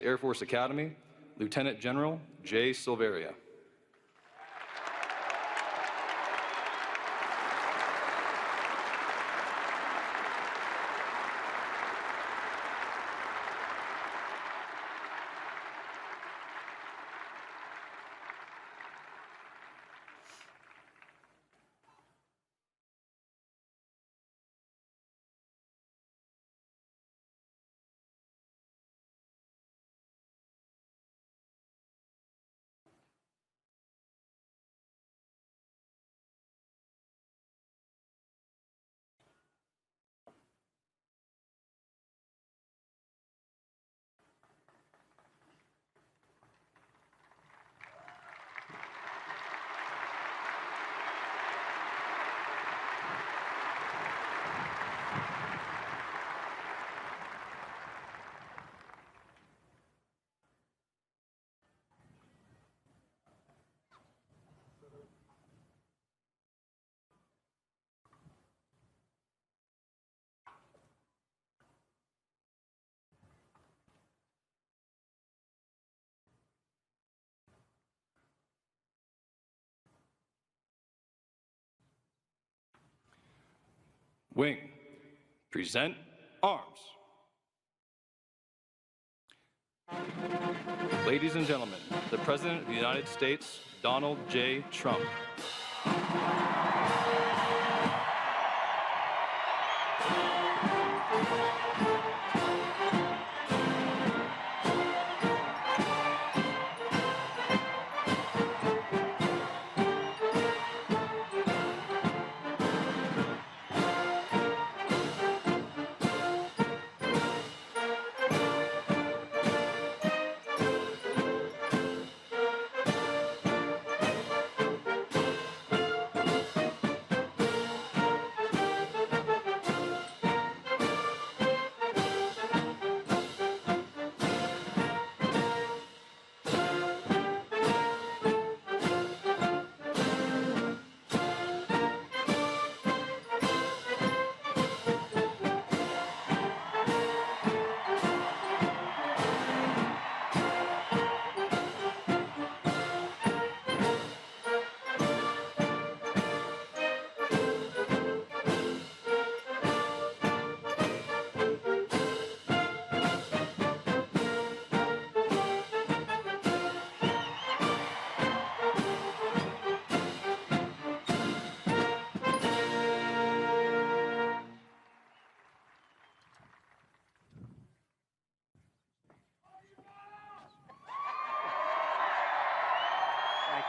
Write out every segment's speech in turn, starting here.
Air Force Academy, Lieutenant General J. Silveria. Wing, present arms. Ladies and gentlemen, the President of the United States, Donald J. Trump.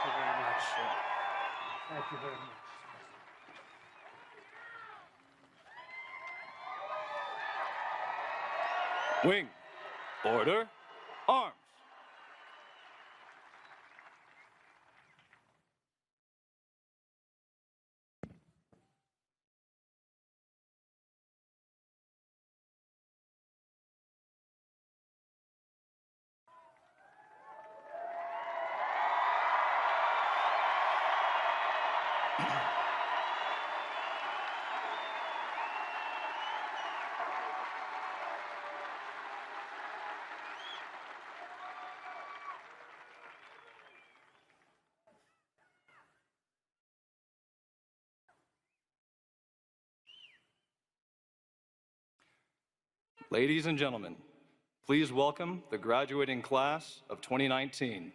Thank you very much. Thank you very much. Wing, order, arms. Ladies and gentlemen, please welcome the graduating class of 2019.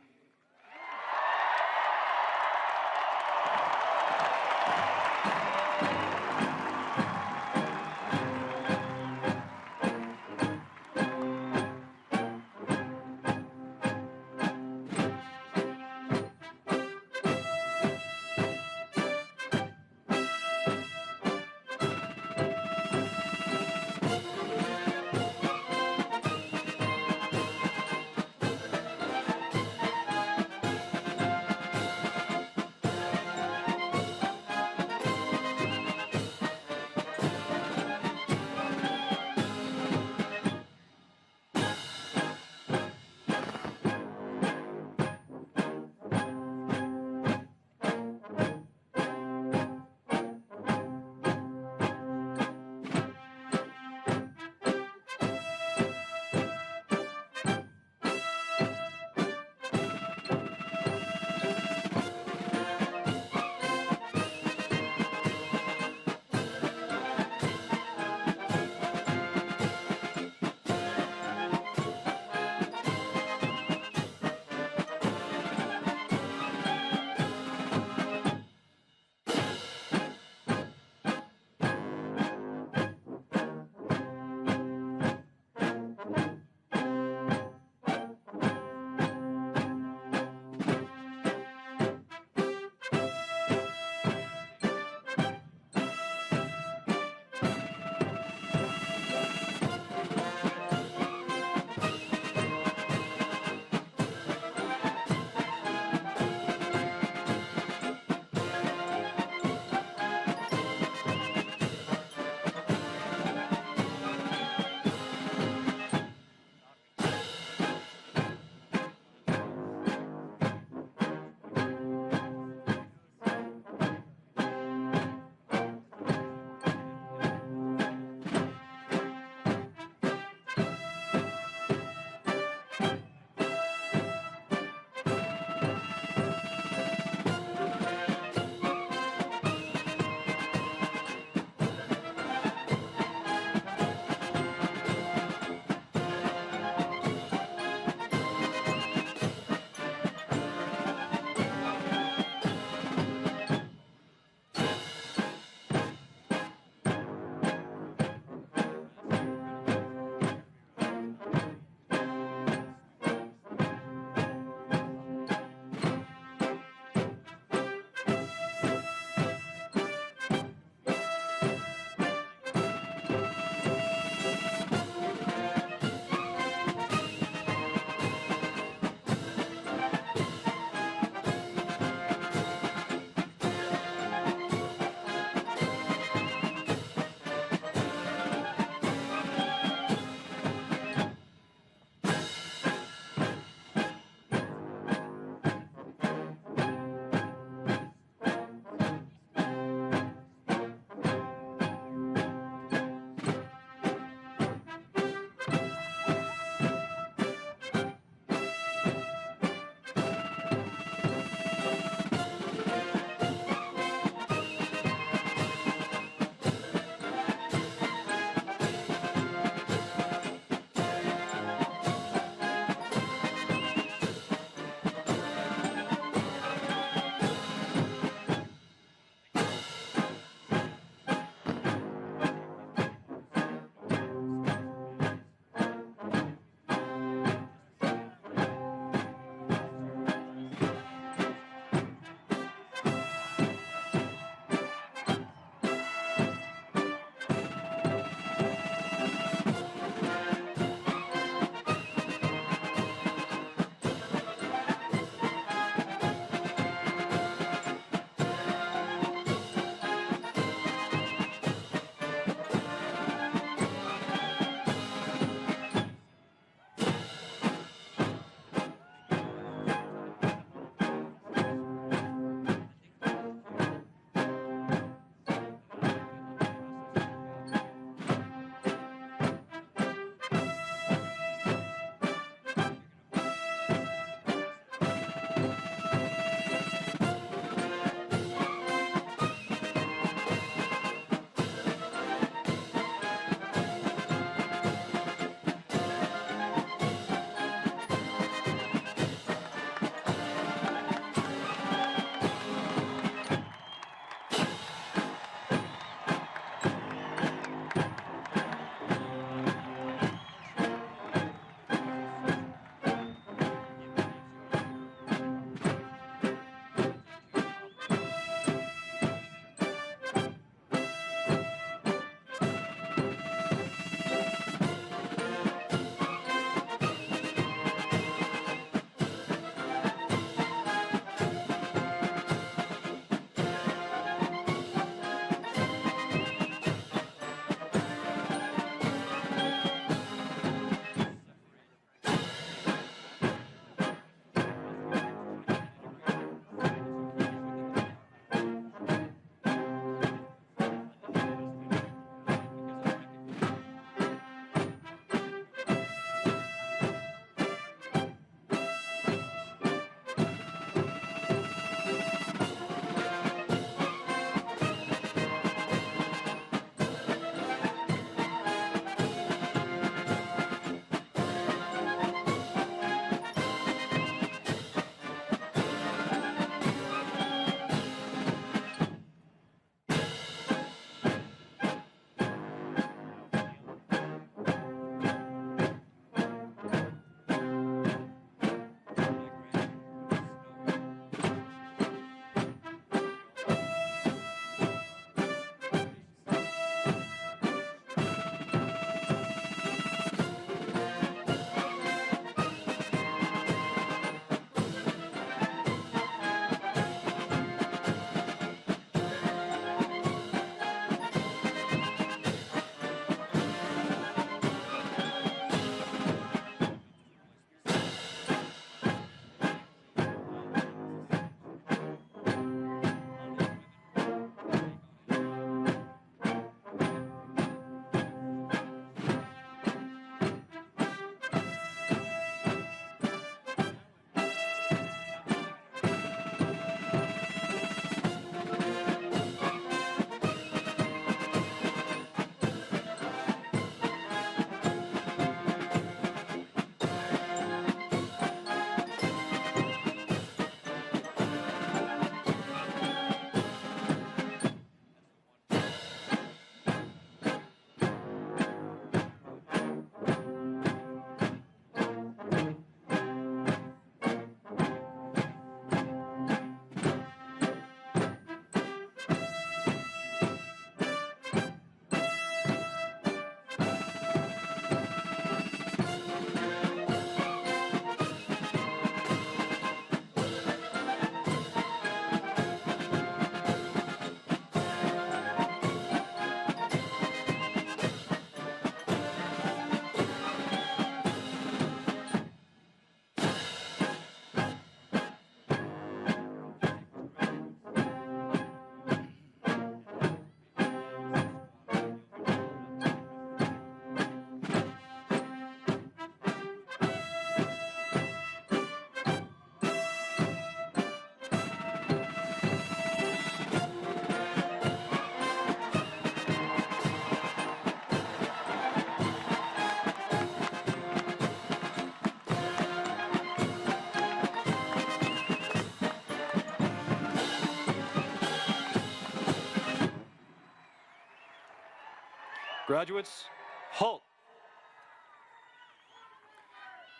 Graduates, halt.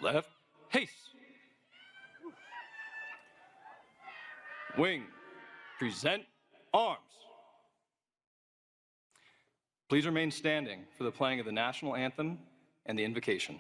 Left, haste. Wing, present arms. Please remain standing for the playing of the national anthem and the invocation.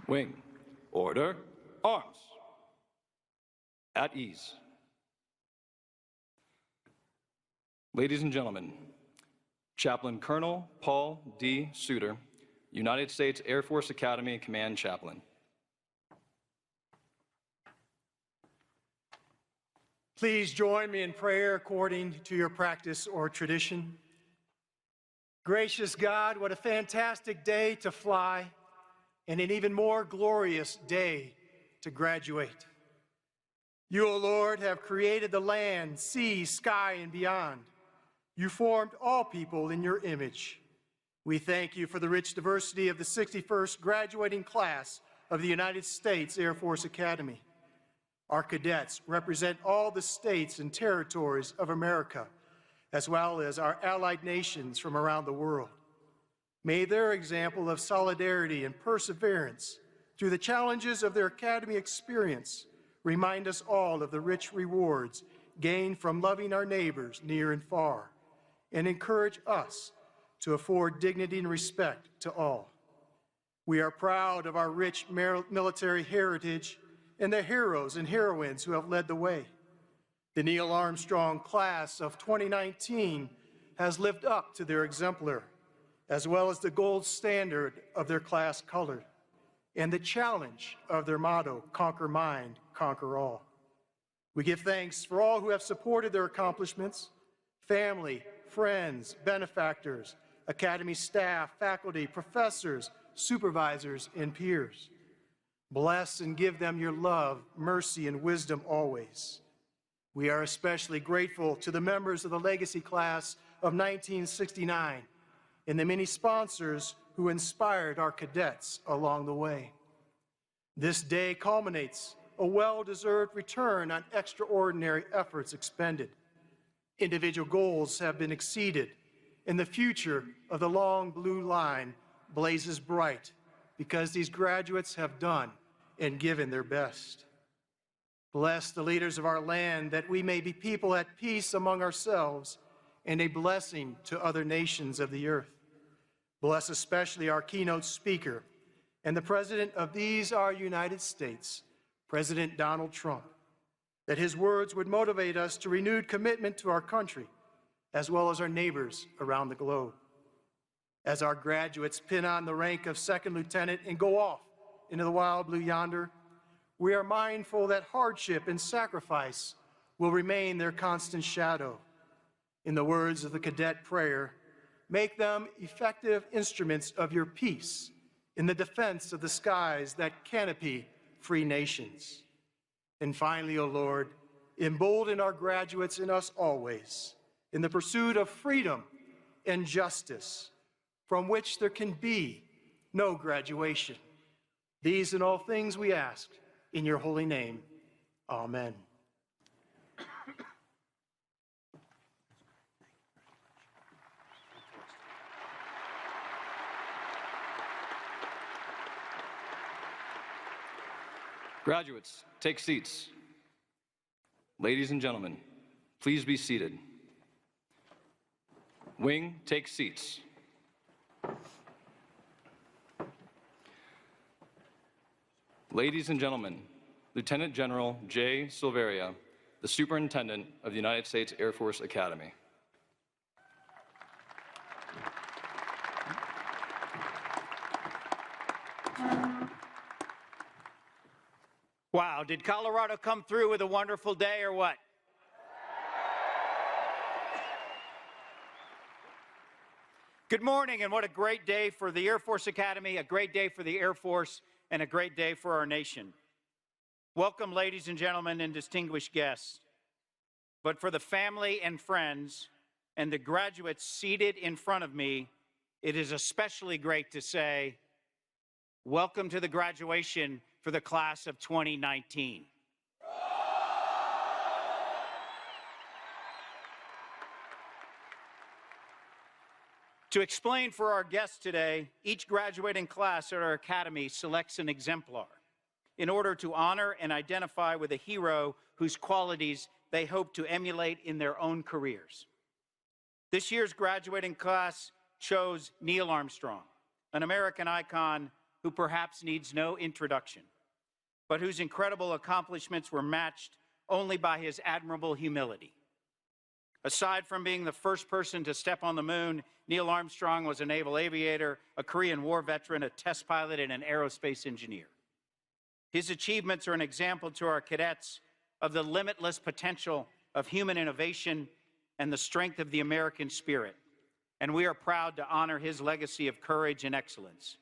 Wing, order, arms. At ease. Ladies and gentlemen, Chaplain Colonel Paul D. Suter, United States Air Force Academy Command Chaplain. Please join me in prayer according to your practice or tradition. Gracious God, what a fantastic day to fly, and an even more glorious day to graduate. You, O Lord, have created the land, sea, sky, and beyond. You formed all people in your image. We thank you for the rich diversity of the 61st graduating class of the United States Air Force Academy. Our cadets represent all the states and territories of America, as well as our allied nations from around the world. May their example of solidarity and perseverance through the challenges of their academy experience remind us all of the rich rewards gained from loving our neighbors near and far, and encourage us to afford dignity and respect to all. We are proud of our rich military heritage and the heroes and heroines who have led the way. The Neil Armstrong class of 2019 has lived up to their exemplar, as well as the gold standard of their class color, and the challenge of their motto, conquer mind, conquer all. We give thanks for all who have supported their accomplishments, family, friends, benefactors, academy staff, faculty, professors, supervisors, and peers. Bless and give them your love, mercy, and wisdom always. We are especially grateful to the members of the Legacy Class of 1969 and the many sponsors who inspired our cadets along the way. This day culminates a well-deserved return on extraordinary efforts expended. Individual goals have been exceeded, and the future of the long blue line blazes bright because these graduates have done and given their best. Bless the leaders of our land that we may be people at peace among ourselves and a blessing to other nations of the earth. Bless especially our keynote speaker and the President of these, our United States, President Donald Trump, that his words would motivate us to renewed commitment to our country, as well as our neighbors around the globe. As our graduates pin on the rank of second lieutenant and go off into the wild blue yonder, we are mindful that hardship and sacrifice will remain their constant shadow. In the words of the cadet prayer, make them effective instruments of your peace in the defense of the skies that canopy free nations. And finally, O Lord, embolden our graduates and us always in the pursuit of freedom and justice, from which there can be no graduation. These and all things we ask in your holy name. Amen. Graduates, take seats. Ladies and gentlemen, please be seated. Wing, take seats. Ladies and gentlemen, Lieutenant General J. Silveria, the Superintendent of the United States Air Force Academy. Wow, did Colorado come through with a wonderful day or what? Good morning, and what a great day for the Air Force Academy, a great day for the Air Force, and a great day for our nation. Welcome, ladies and gentlemen, and distinguished guests. But for the family and friends and the graduates seated in front of me, it is especially great to say, welcome to the graduation for the class of 2019. To explain for our guests today, each graduating class at our academy selects an exemplar in order to honor and identify with a hero whose qualities they hope to emulate in their own careers. This year's graduating class chose Neil Armstrong, an American icon who perhaps needs no introduction, but whose incredible accomplishments were matched only by his admirable humility. Aside from being the first person to step on the moon, Neil Armstrong was a naval aviator, a Korean War veteran, a test pilot, and an aerospace engineer. His achievements are an example to our cadets of the limitless potential of human innovation and the strength of the American spirit, and we are proud to honor his legacy of courage and excellence.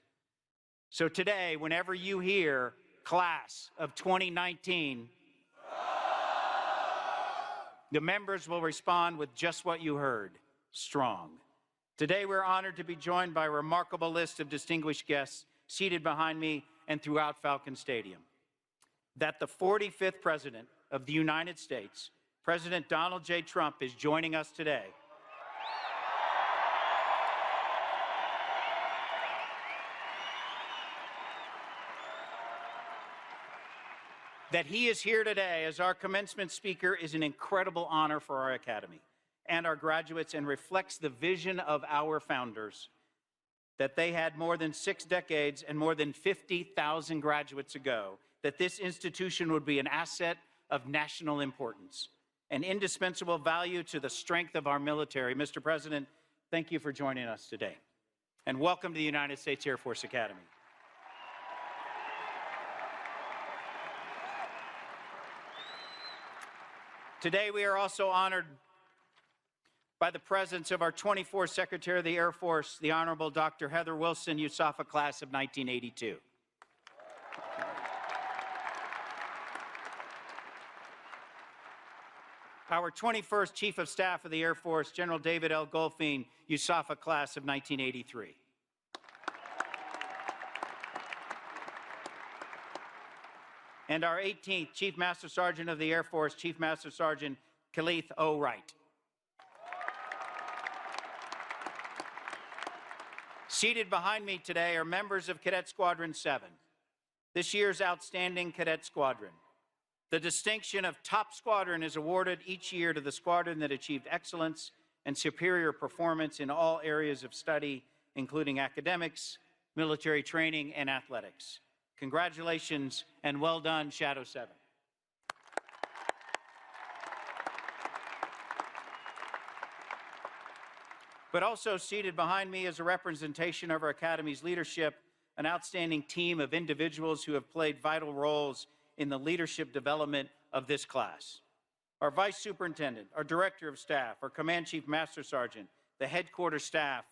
So today, whenever you hear Class of 2019, the members will respond with just what you heard, strong. Today, we're honored to be joined by a remarkable list of distinguished guests seated behind me and throughout Falcon Stadium. That the 45th President of the United States, President Donald J. Trump, is joining us today. That he is here today as our commencement speaker is an incredible honor for our Academy and our graduates, and reflects the vision of our founders, that they had more than 6 decades and more than 50,000 graduates ago, that this institution would be an asset of national importance, an indispensable value to the strength of our military. Mr. President, thank you for joining us today, and welcome to the United States Air Force Academy. Today, we are also honored by the presence of our 24th Secretary of the Air Force, the Honorable Dr. Heather Wilson, USAFA class of 1982. Our 21st Chief of Staff of the Air Force, General David L. Goldfein, USAFA class of 1983. And our 18th Chief Master Sergeant of the Air Force, Chief Master Sergeant Khalith O. Wright. Seated behind me today are members of Cadet Squadron 7, this year's outstanding cadet squadron. The distinction of Top Squadron is awarded each year to the squadron that achieved excellence and superior performance in all areas of study, including academics, military training, and athletics. Congratulations and well done, Shadow 7. But also seated behind me is a representation of our Academy's leadership, an outstanding team of individuals who have played vital roles in the leadership development of this class. Our Vice Superintendent, our Director of Staff, our Command Chief Master Sergeant, the Headquarters Staff,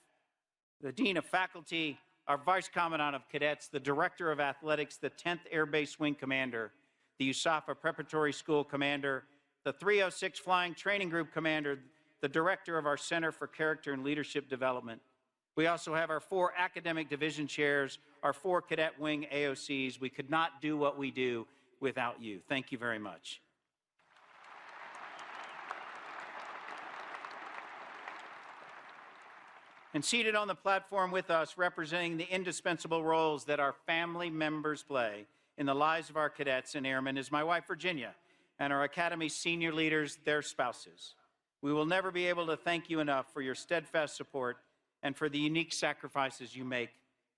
the Dean of Faculty, our Vice Commandant of Cadets, the Director of Athletics, the 10th Air Base Wing Commander, the USAFA Preparatory School Commander, the 306 Flying Training Group Commander, the Director of our Center for Character and Leadership Development. We also have our 4 academic division chairs, our 4 cadet wing AOCs. We could not do what we do without you. Thank you very much. And seated on the platform with us, representing the indispensable roles that our family members play in the lives of our cadets and airmen is my wife, Virginia, and our Academy senior leaders, their spouses. We will never be able to thank you enough for your steadfast support and for the unique sacrifices you make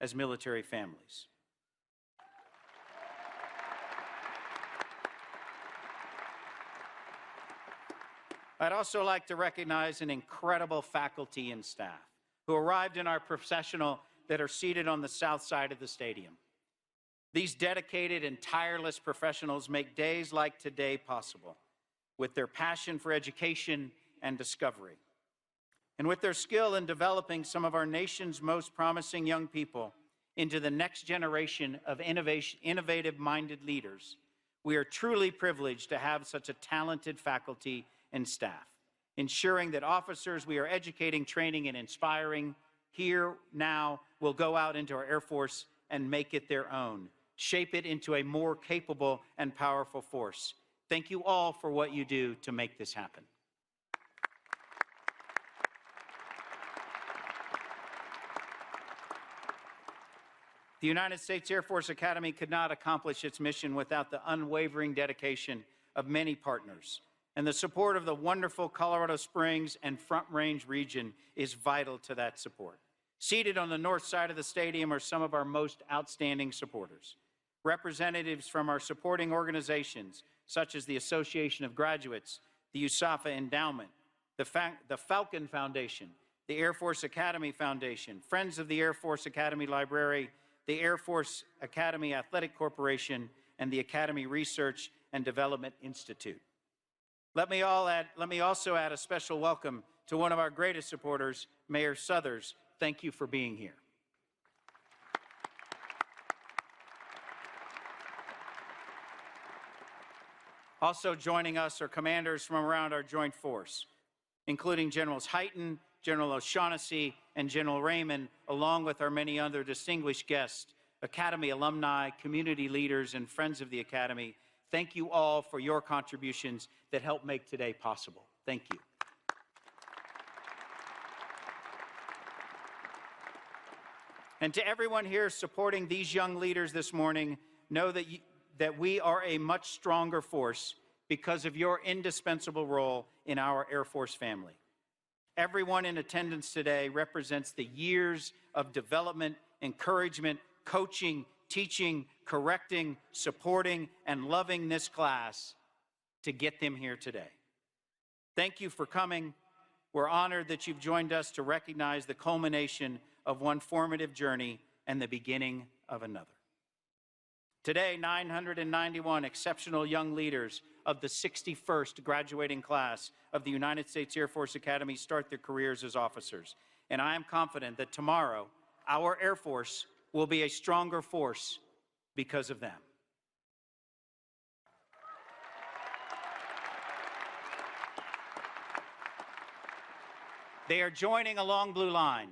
as military families. I'd also like to recognize an incredible faculty and staff who arrived in our processional that are seated on the south side of the stadium. These dedicated and tireless professionals make days like today possible with their passion for education and discovery, and with their skill in developing some of our nation's most promising young people into the next generation of innovative-minded leaders. We are truly privileged to have such a talented faculty and staff, ensuring that officers we are educating, training, and inspiring here now will go out into our Air Force and make it their own, shape it into a more capable and powerful force. Thank you all for what you do to make this happen. The United States Air Force Academy could not accomplish its mission without the unwavering dedication of many partners, and the support of the wonderful Colorado Springs and Front Range region is vital to that support. Seated on the north side of the stadium are some of our most outstanding supporters. Representatives from our supporting organizations, such as the Association of Graduates, the USAFA Endowment, the Falcon Foundation, the Air Force Academy Foundation, Friends of the Air Force Academy Library, the Air Force Academy Athletic Corporation, and the Academy Research and Development Institute. Let me also add a special welcome to one of our greatest supporters, Mayor Suthers. Thank you for being here. Also joining us are commanders from around our joint force, including Generals Hyten, General O'Shaughnessy, and General Raymond, along with our many other distinguished guests, Academy alumni, community leaders, and friends of the Academy. Thank you all for your contributions that help make today possible. Thank you. And to everyone here supporting these young leaders this morning, know that we are a much stronger force because of your indispensable role in our Air Force family. Everyone in attendance today represents the years of development, encouragement, coaching, teaching, correcting, supporting, and loving this class to get them here today. Thank you for coming. We're honored that you've joined us to recognize the culmination of one formative journey and the beginning of another. Today, 991 exceptional young leaders of the 61st graduating class of the United States Air Force Academy start their careers as officers. And I am confident that tomorrow, our Air Force will be a stronger force because of them. They are joining a long blue line,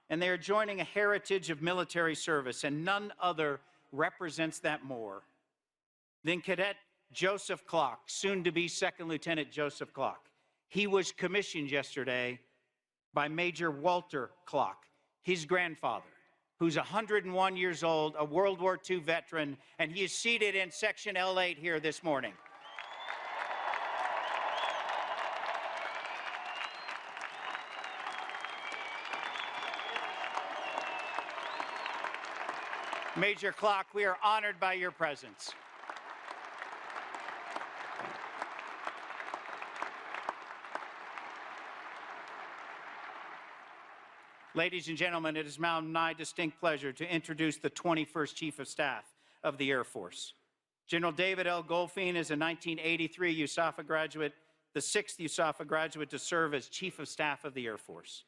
and they are joining a heritage of military service, and none other represents that more than Cadet Joseph Clock, soon to be Second Lieutenant Joseph Clock. He was commissioned yesterday by Major Walter Clock, his grandfather, who's 101 years old, a World War II veteran, and he is seated in Section L8 here this morning. Major Clock, we are honored by your presence. Ladies and gentlemen, it is now my distinct pleasure to introduce the 21st Chief of Staff of the Air Force. General David L. Goldfein is a 1983 USAFA graduate, the 6th USAFA graduate to serve as Chief of Staff of the Air Force.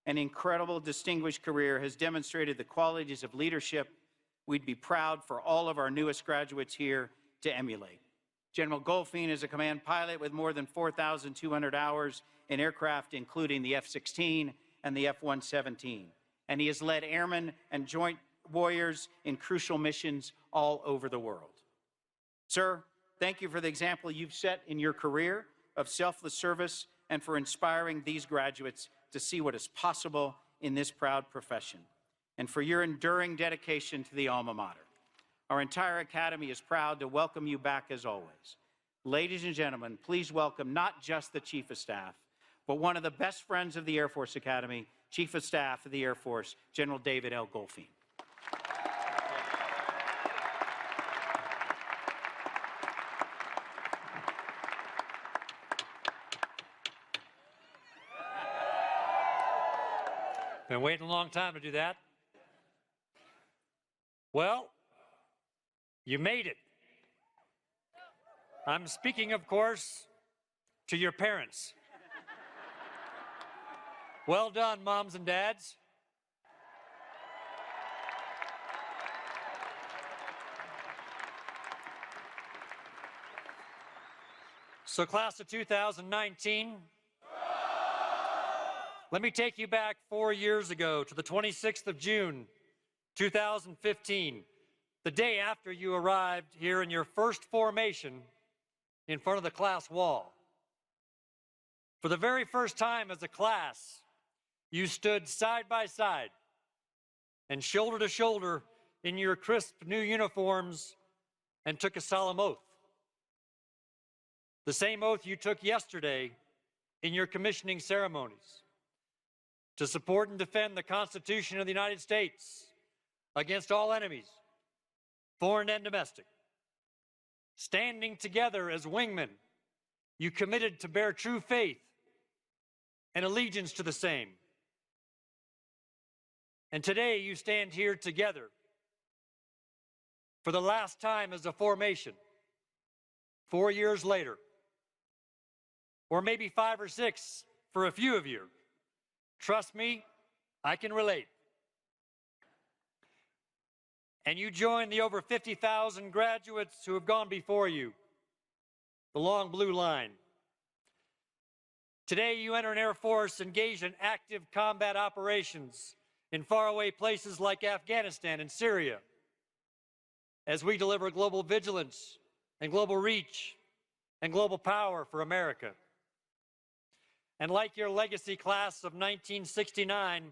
An incredible, distinguished career has demonstrated the qualities of leadership we'd be proud for all of our newest graduates here to emulate. General Goldfein is a command pilot with more than 4,200 hours in aircraft, including the F-16 and the F-117. And he has led airmen and joint warriors in crucial missions all over the world. Sir, thank you for the example you've set in your career of selfless service and for inspiring these graduates to see what is possible in this proud profession, and for your enduring dedication to the alma mater. Our entire Academy is proud to welcome you back as always. Ladies and gentlemen, please welcome not just the Chief of Staff, but one of the best friends of the Air Force Academy, Chief of Staff of the Air Force, General David L. Goldfein. Been waiting a long time to do that. Well, you made it. I'm speaking, of course, to your parents. Well done, moms and dads. So, class of 2019, let me take you back 4 years ago to the 26th of June, 2015, the day after you arrived here in your first formation in front of the class wall. For the very first time as a class, you stood side by side and shoulder to shoulder in your crisp new uniforms and took a solemn oath. The same oath you took yesterday in your commissioning ceremonies to support and defend the Constitution of the United States against all enemies, foreign and domestic. Standing together as wingmen, you committed to bear true faith and allegiance to the same. And today you stand here together for the last time as a formation, 4 years later, or maybe 5 or 6 for a few of you. Trust me, I can relate. And you join the over 50,000 graduates who have gone before you, the long blue line. Today you enter an Air Force engaged in active combat operations in faraway places like Afghanistan and Syria, as we deliver global vigilance and global reach and global power for America. And like your legacy class of 1969,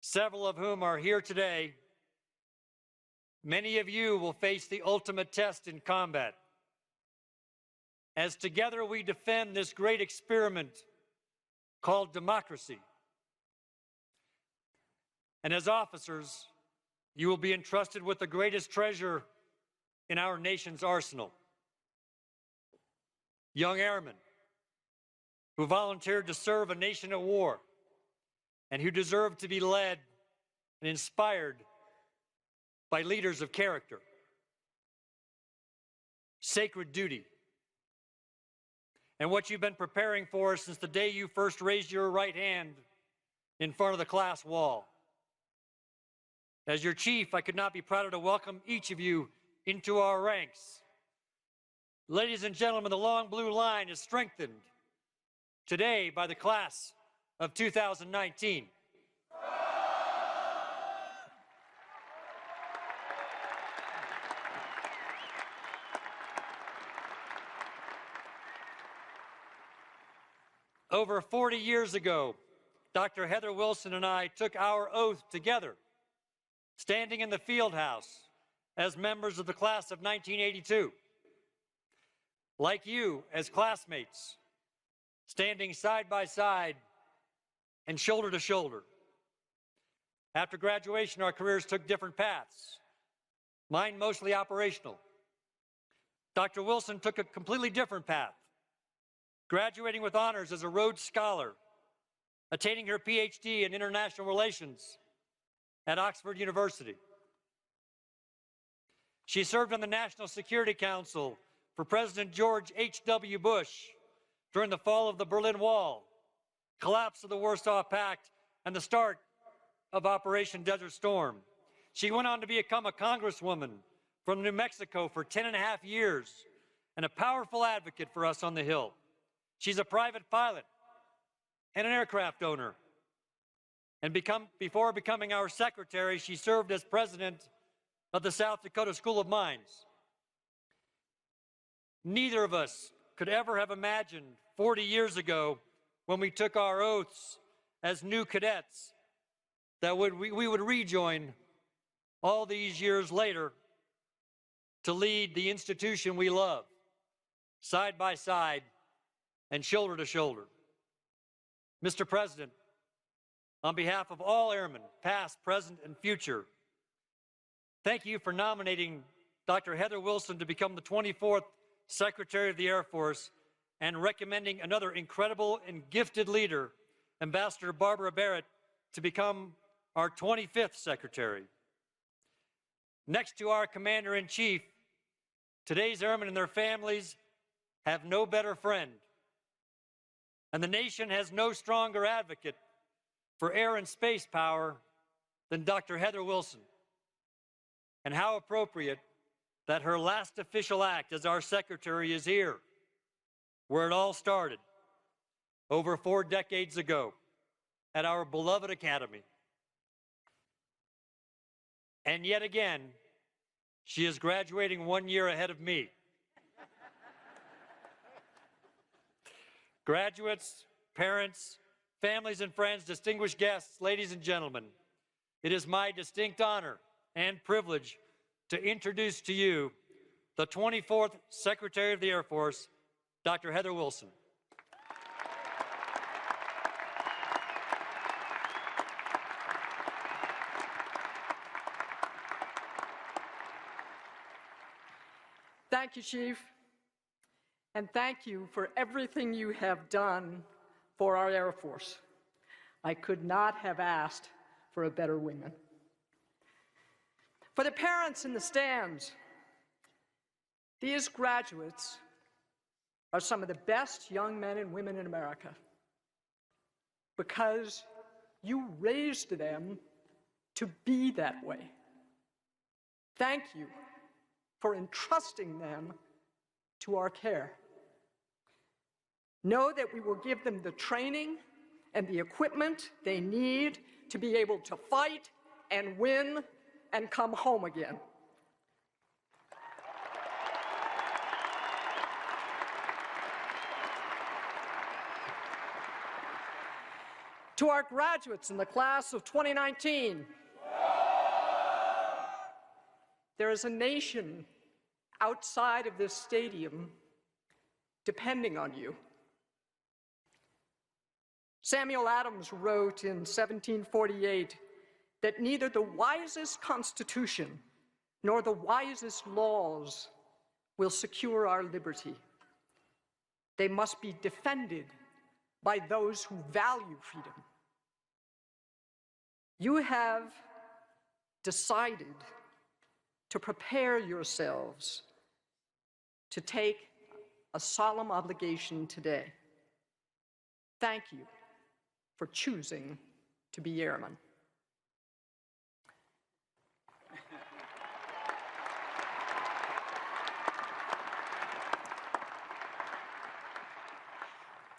several of whom are here today, many of you will face the ultimate test in combat, as together we defend this great experiment called democracy. And as officers, you will be entrusted with the greatest treasure in our nation's arsenal: young airmen who volunteered to serve a nation at war and who deserve to be led and inspired by leaders of character, sacred duty, and what you've been preparing for since the day you first raised your right hand in front of the class wall. As your chief, I could not be prouder to welcome each of you into our ranks. Ladies and gentlemen, the long blue line is strengthened today by the class of 2019. Over 40 years ago, Dr. Heather Wilson and I took our oath together, standing in the field house as members of the class of 1982. Like you, as classmates, standing side by side and shoulder to shoulder. After graduation, our careers took different paths, mine mostly operational. Dr. Wilson took a completely different path, graduating with honors as a Rhodes Scholar, attaining her PhD in International Relations at Oxford University. She served on the National Security Council for President George H.W. Bush during the fall of the Berlin Wall, collapse of the Warsaw Pact, and the start of Operation Desert Storm. She went on to become a congresswoman from New Mexico for 10.5 years and a powerful advocate for us on the Hill. She's a private pilot and an aircraft owner. And before becoming our secretary, she served as president of the South Dakota School of Mines. Neither of us could ever have imagined 40 years ago, when we took our oaths as new cadets, that we would rejoin all these years later to lead the institution we love, side by side and shoulder to shoulder. Mr. President, on behalf of all airmen, past, present, and future, thank you for nominating Dr. Heather Wilson to become the 24th Secretary of the Air Force and recommending another incredible and gifted leader, Ambassador Barbara Barrett, to become our 25th Secretary. Next to our Commander-in-Chief, today's airmen and their families have no better friend, and the nation has no stronger advocate for air and space power than Dr. Heather Wilson. And how appropriate that her last official act as our Secretary is here, where it all started over 4 decades ago at our beloved Academy. And yet again, she is graduating 1 year ahead of me. Graduates, parents, families and friends, distinguished guests, ladies and gentlemen, it is my distinct honor and privilege to introduce to you the 24th Secretary of the Air Force, Dr. Heather Wilson. Thank you, Chief, and thank you for everything you have done for our Air Force. I could not have asked for a better wingman. For the parents in the stands, these graduates are some of the best young men and women in America because you raised them to be that way. Thank you for entrusting them to our care. Know that we will give them the training and the equipment they need to be able to fight and win and come home again. To our graduates in the class of 2019, there is a nation outside of this stadium depending on you. Samuel Adams wrote in 1748 that neither the wisest constitution nor the wisest laws will secure our liberty. They must be defended by those who value freedom. You have decided to prepare yourselves to take a solemn obligation today. Thank you for choosing to be airmen.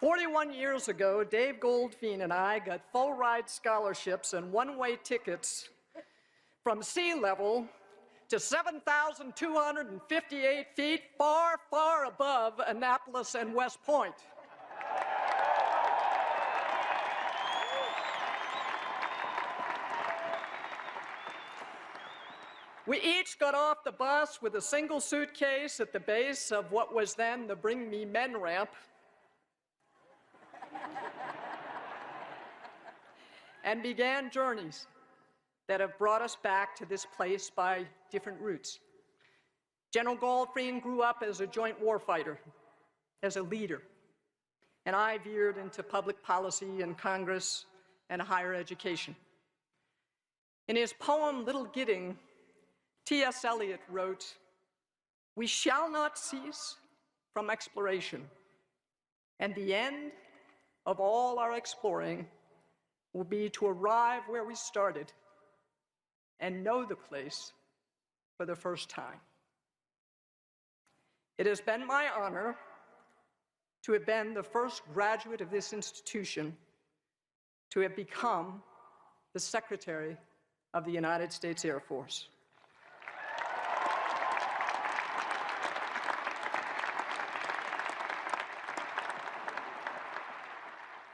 "41 years ago, Dave Goldfein and I got full-ride scholarships and one-way tickets from sea level to 7,258 feet, far, far above Annapolis and West Point. We each got off the bus with a single suitcase at the base of what was then the Bring Me Men ramp and began journeys that have brought us back to this place by different routes. General Goldfein grew up as a joint warfighter, as a leader, and I veered into public policy and Congress and higher education. In his poem, Little Gidding, T.S. Eliot wrote, "We shall not cease from exploration, and the end of all our exploring will be to arrive where we started and know the place for the first time." It has been my honor to have been the first graduate of this institution to have become the Secretary of the United States Air Force.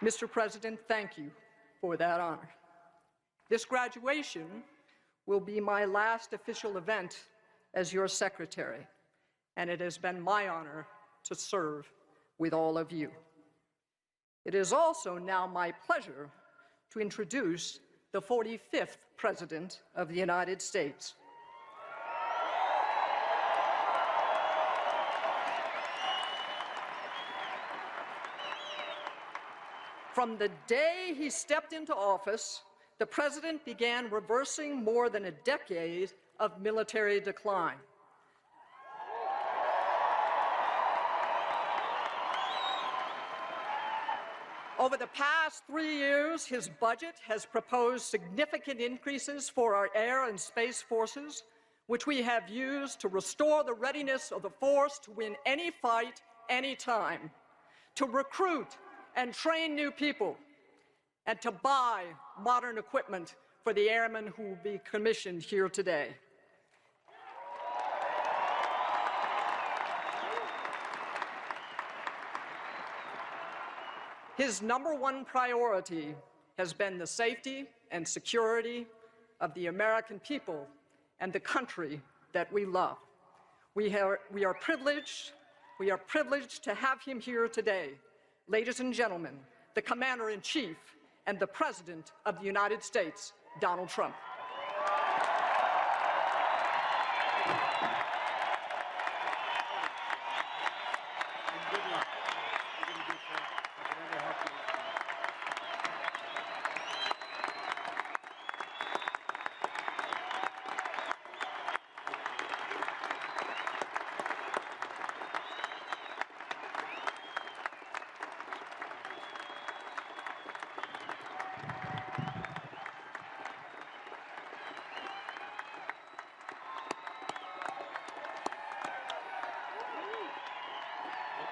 Mr. President, thank you for that honor. This graduation will be my last official event as your secretary, and it has been my honor to serve with all of you. It is also now my pleasure to introduce the 45th President of the United States. From the day he stepped into office, the President began reversing more than a decade of military decline. Over the past 3 years, his budget has proposed significant increases for our air and space forces, which we have used to restore the readiness of the force to win any fight, anytime, to recruit and train new people, and to buy modern equipment for the airmen who will be commissioned here today. His #1 priority has been the safety and security of the American people and the country that we love. We are privileged to have him here today. Ladies and gentlemen, the Commander-in-Chief and the President of the United States, Donald Trump.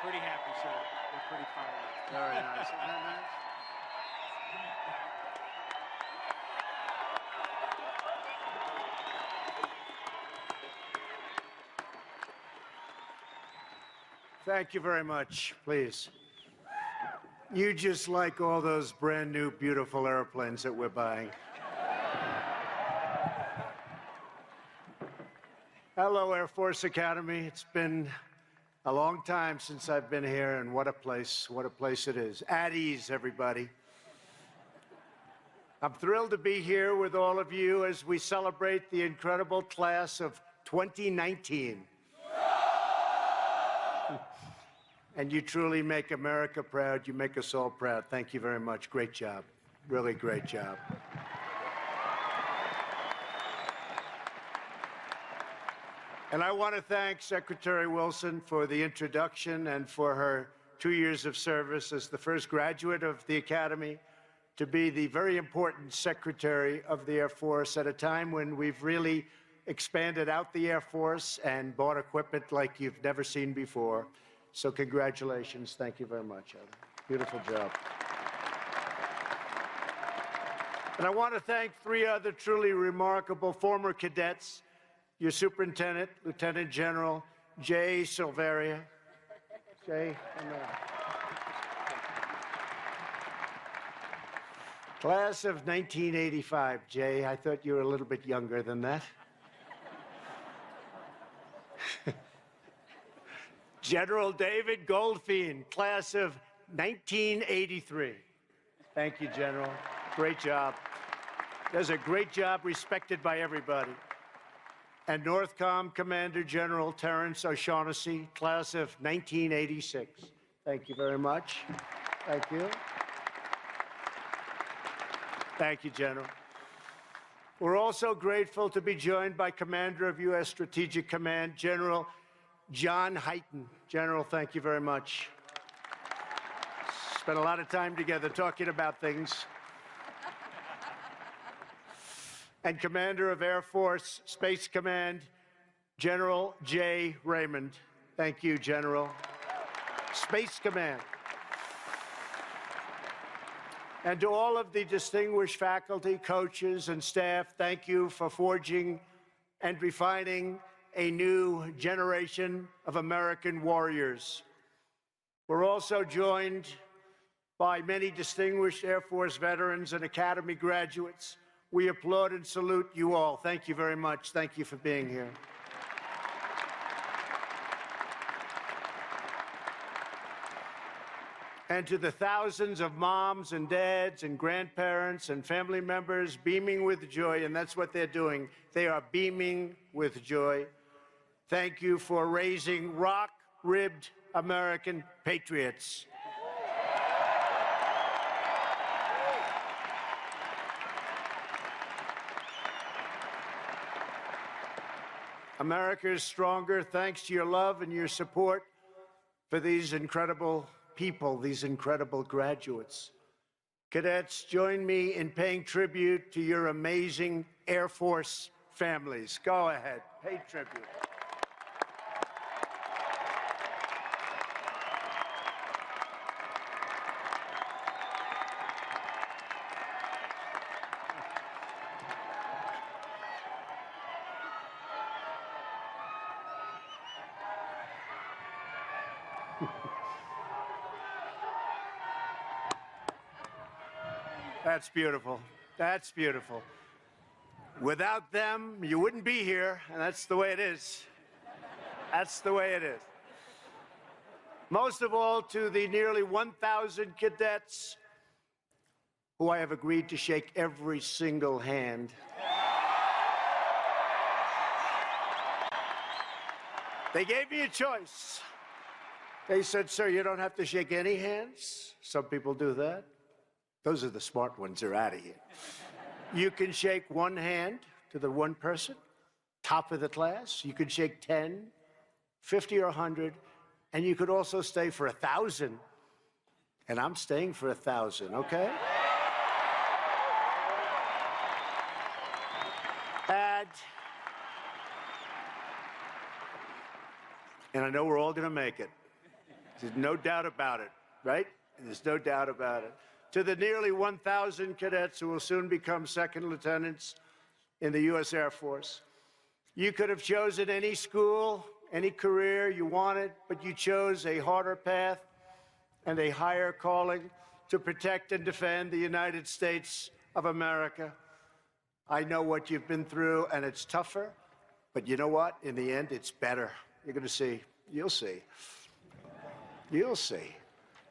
Pretty happy, sir. We're pretty fired up. Very nice. Isn't that nice? Thank you very much, please. You just like all those brand new, beautiful airplanes that we're buying. Hello, Air Force Academy. It's been a long time since I've been here, and what a place it is. At ease, everybody. I'm thrilled to be here with all of you as we celebrate the incredible class of 2019. And you truly make America proud. You make us all proud. Thank you very much. Great job. Really great job. And I want to thank Secretary Wilson for the introduction and for her 2 years of service as the first graduate of the Academy to be the very important Secretary of the Air Force at a time when we've really expanded out the Air Force and bought equipment like you've never seen before. So congratulations. Thank you very much, Heather. Beautiful job. And I want to thank 3 other truly remarkable former cadets, your Superintendent, Lieutenant General Jay Silveria. Jay, Class of 1985. Jay, I thought you were a little bit younger than that. General David Goldfein, class of 1983. Thank you, General. Great job. Does a great job, respected by everybody. And Northcom Commander General Terrence O'Shaughnessy, class of 1986. Thank you very much. Thank you. Thank you, General. We're also grateful to be joined by Commander of U.S. Strategic Command, General John Hyten. General, thank you very much. Spent a lot of time together talking about things. And Commander of Air Force Space Command, General J. Raymond. Thank you, General. Space Command. And to all of the distinguished faculty, coaches, and staff, thank you for forging and refining a new generation of American warriors. We're also joined by many distinguished Air Force veterans and Academy graduates. We applaud and salute you all. Thank you very much. Thank you for being here. And to the thousands of moms and dads and grandparents and family members beaming with joy, and that's what they're doing. They are beaming with joy. Thank you for raising rock-ribbed American patriots. America is stronger thanks to your love and your support for these incredible people, these incredible graduates. Cadets, join me in paying tribute to your amazing Air Force families. Go ahead, pay tribute. That's beautiful. That's beautiful. Without them, you wouldn't be here, and that's the way it is. That's the way it is. Most of all, to the nearly 1,000 cadets who I have agreed to shake every single hand. They gave me a choice. They said, sir, you don't have to shake any hands. Some people do that. Those are the smart ones. They're out of here. You can shake one hand to the one person, top of the class. You could shake 10, 50, or 100. And you could also stay for 1,000. And I'm staying for 1,000, okay? And I know we're all going to make it. There's no doubt about it, right? There's no doubt about it. To the nearly 1,000 cadets who will soon become second lieutenants in the U.S. Air Force, you could have chosen any school, any career you wanted, but you chose a harder path and a higher calling to protect and defend the United States of America. I know what you've been through, and it's tougher, but you know what? In the end, it's better. You're going to see. You'll see. You'll see.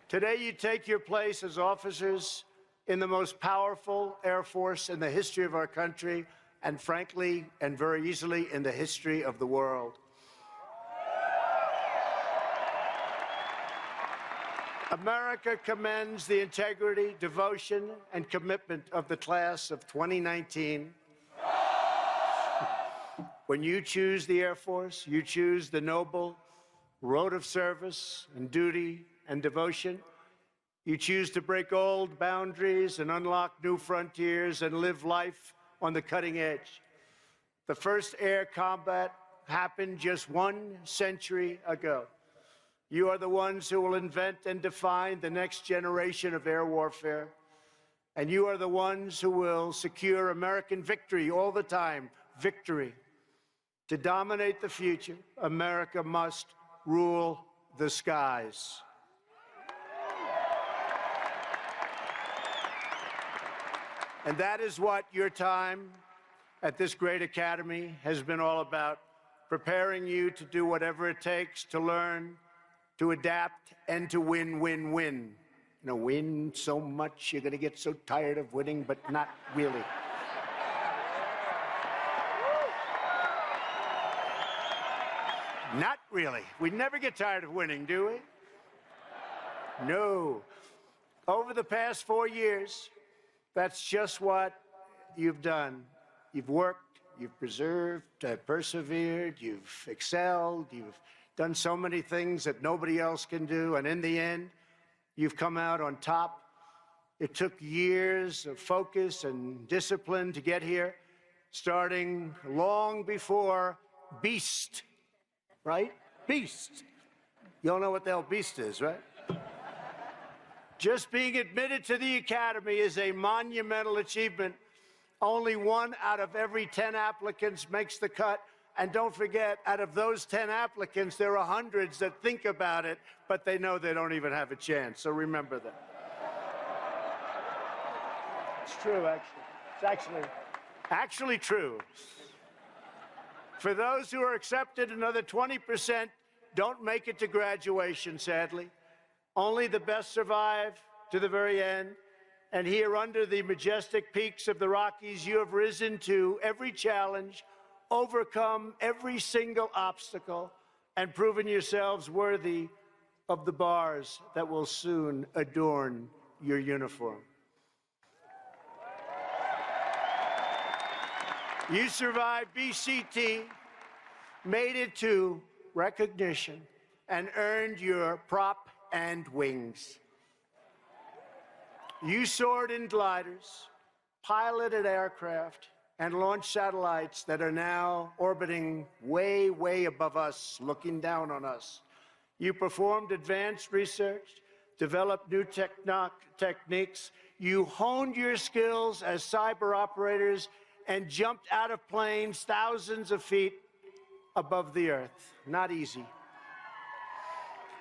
Today, you take your place as officers in the most powerful Air Force in the history of our country, and frankly, and very easily, in the history of the world. America commends the integrity, devotion, and commitment of the class of 2019. When you choose the Air Force, you choose the noble road of service and duty and devotion. You choose to break old boundaries and unlock new frontiers and live life on the cutting edge. The first air combat happened just 1 century ago. You are the ones who will invent and define the next generation of air warfare. And you are the ones who will secure American victory all the time, victory. To dominate the future, America must rule the skies. And that is what your time at this great academy has been all about, preparing you to do whatever it takes to learn, to adapt, and to win, win, win. You know, win so much, you're going to get so tired of winning, but not really. Not really. We never get tired of winning, do we? No. Over the past 4 years, that's just what you've done. You've worked, you've preserved, persevered, you've excelled, you've done so many things that nobody else can do, and in the end, you've come out on top. It took years of focus and discipline to get here, starting long before BEAST, right? BEAST. You all know what the hell BEAST is, right? Just being admitted to the academy is a monumental achievement. Only 1 out of every 10 applicants makes the cut. And don't forget, out of those 10 applicants, there are hundreds that think about it, but they know they don't even have a chance. So remember that. It's true, actually. It's actually true. For those who are accepted, another 20% don't make it to graduation, sadly. Only the best survive to the very end. And here under the majestic peaks of the Rockies, you have risen to every challenge, overcome every single obstacle, and proven yourselves worthy of the bars that will soon adorn your uniform. You survived BCT, made it to recognition, and earned your prop and wings. You soared in gliders, piloted aircraft, and launched satellites that are now orbiting way, way above us, looking down on us. You performed advanced research, developed new techniques. You honed your skills as cyber operators and jumped out of planes thousands of feet above the earth. Not easy.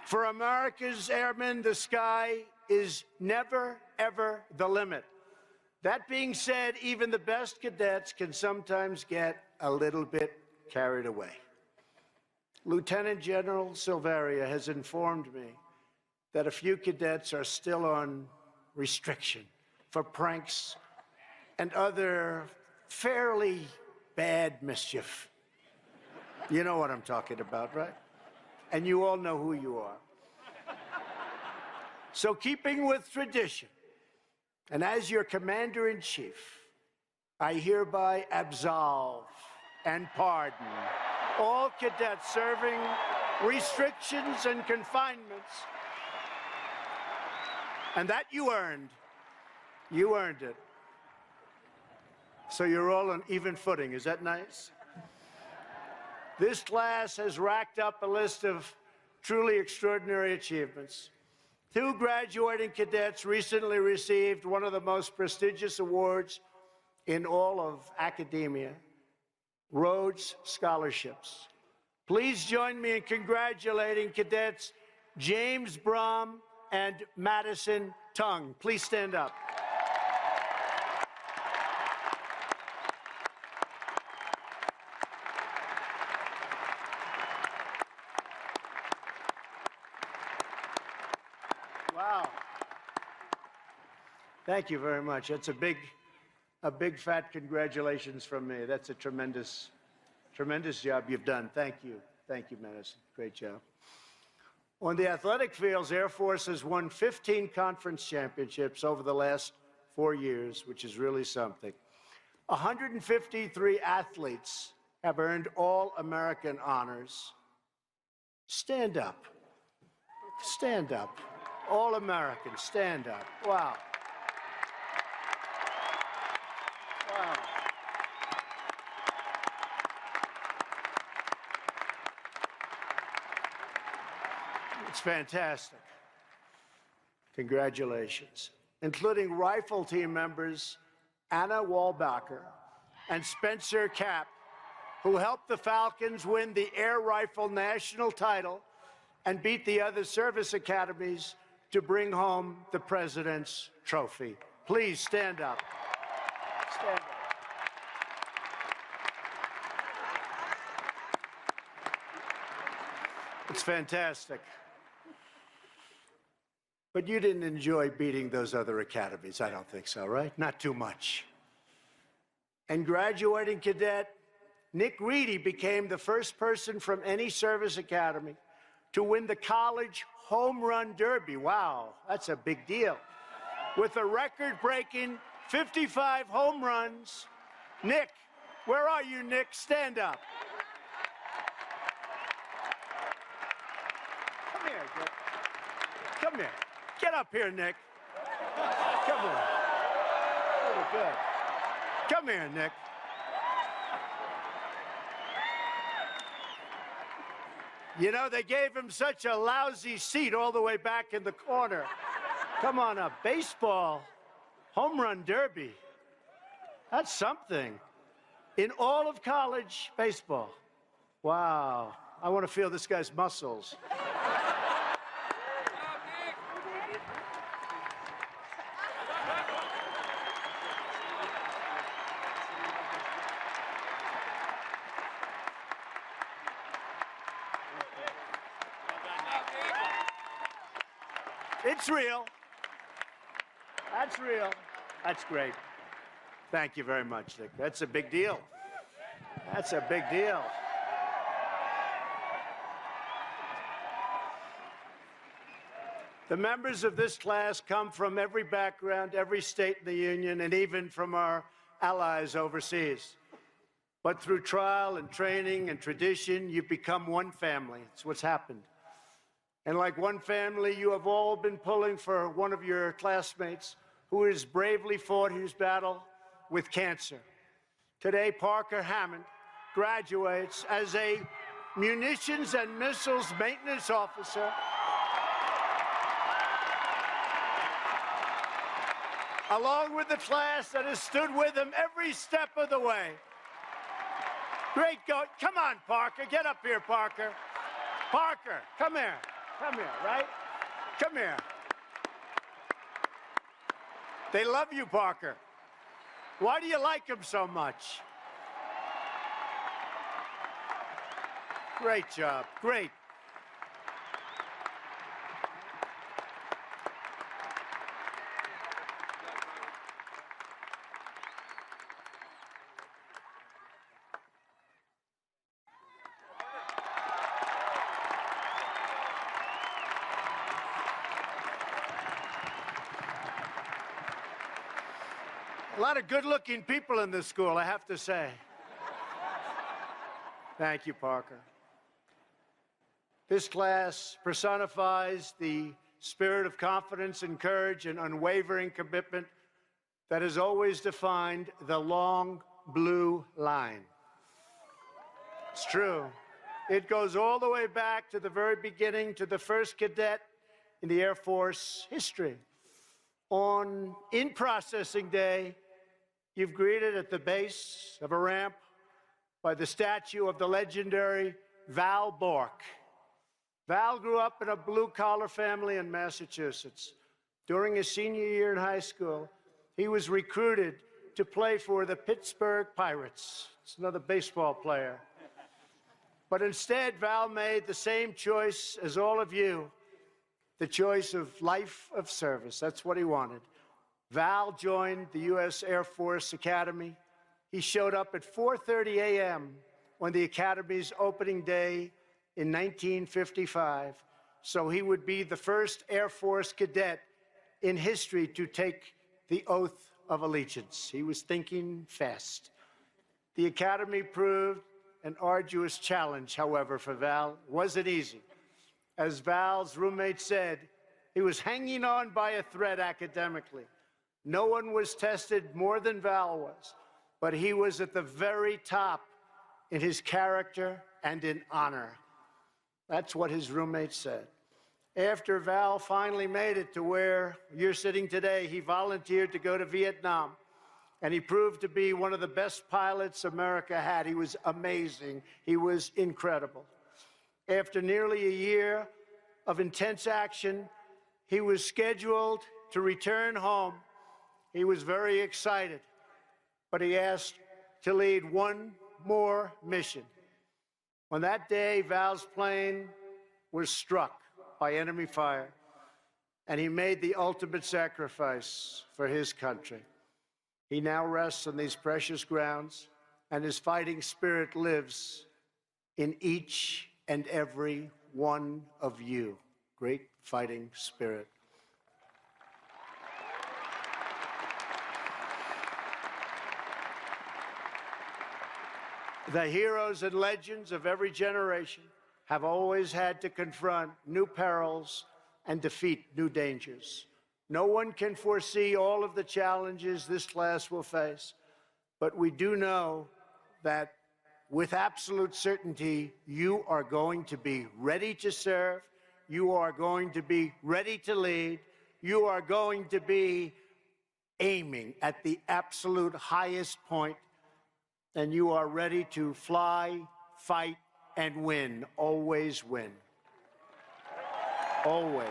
For America's airmen, the sky is never, ever the limit. That being said, even the best cadets can sometimes get a little bit carried away. Lieutenant General Silveria has informed me that a few cadets are still on restriction for pranks and other fairly bad mischief. You know what I'm talking about, right? And you all know who you are. So keeping with tradition, and as your commander-in-chief, I hereby absolve and pardon all cadets serving restrictions and confinements. And that you earned. You earned it. So you're all on even footing. Is that nice? This class has racked up a list of truly extraordinary achievements. 2 graduating cadets recently received one of the most prestigious awards in all of academia, Rhodes Scholarships. Please join me in congratulating cadets James Brom and Madison Tung. Please stand up. Wow. Thank you very much. That's a big fat congratulations from me. That's a tremendous job you've done. Thank you. Thank you, Madison. Great job. On the athletic fields, Air Force has won 15 conference championships over the last 4 years, which is really something. 153 athletes have earned All-American honors. Stand up. Stand up. All-American, stand up. Wow. Wow. It's fantastic. Congratulations. Including rifle team members Anna Walbacher and Spencer Kapp, who helped the Falcons win the air rifle national title and beat the other service academies to bring home the President's Trophy. Please stand up. Stand up. It's fantastic. But you didn't enjoy beating those other academies. I don't think so, right? Not too much. And graduating cadet Nick Reedy became the first person from any service academy to win the college home run derby. Wow, that's a big deal. With a record-breaking 55 home runs. Nick, where are you, Nick? Stand up. Come here, Nick. Come here. Get up here, Nick. Come on. Very good. Come here, Nick. You know, they gave him such a lousy seat all the way back in the corner. Come on up. Baseball, home run derby. That's something. In all of college baseball. Wow. I want to feel this guy's muscles. It's real. That's real. That's great. Thank you very much, Dick. That's a big deal. That's a big deal. The members of this class come from every background, every state in the Union, and even from our allies overseas. But through trial and training and tradition, you've become one family. It's what's happened. And like one family, you have all been pulling for one of your classmates who has bravely fought his battle with cancer. Today, Parker Hammond graduates as a munitions and missiles maintenance officer along with the class that has stood with him every step of the way. Great go. Come on, Parker. Get up here, Parker. Parker, come here. Come here, right? Come here. They love you, Parker. Why do you like him so much? Great job. Great. A lot of good-looking people in this school, I have to say. Thank you, Parker. This class personifies the spirit of confidence and courage and unwavering commitment that has always defined the long blue line. It's true. It goes all the way back to the very beginning, to the first cadet in the Air Force history. On in-processing day, you've greeted at the base of a ramp by the statue of the legendary Val Bork. Val grew up in a blue-collar family in Massachusetts. During his senior year in high school, he was recruited to play for the Pittsburgh Pirates. It's another baseball player. But instead, Val made the same choice as all of you, the choice of life of service. That's what he wanted. Val joined the U.S. Air Force Academy. He showed up at 4:30 a.m. on the Academy's opening day in 1955, so he would be the first Air Force cadet in history to take the oath of allegiance. He was thinking fast. The Academy proved an arduous challenge, however, for Val. It wasn't easy. As Val's roommate said, he was hanging on by a thread academically. No one was tested more than Val was, but he was at the very top in his character and in honor. That's what his roommate said. After Val finally made it to where you're sitting today, he volunteered to go to Vietnam, and he proved to be one of the best pilots America had. He was amazing. He was incredible. After nearly a year of intense action, he was scheduled to return home. He was very excited, but he asked to lead one more mission. On that day, Val's plane was struck by enemy fire, and he made the ultimate sacrifice for his country. He now rests on these precious grounds, and his fighting spirit lives in each and every one of you. Great fighting spirit. The heroes and legends of every generation have always had to confront new perils and defeat new dangers. No one can foresee all of the challenges this class will face, but we do know that with absolute certainty, you are going to be ready to serve, you are going to be ready to lead, you are going to be aiming at the absolute highest point, and you are ready to fly, fight, and win. Always win. Always.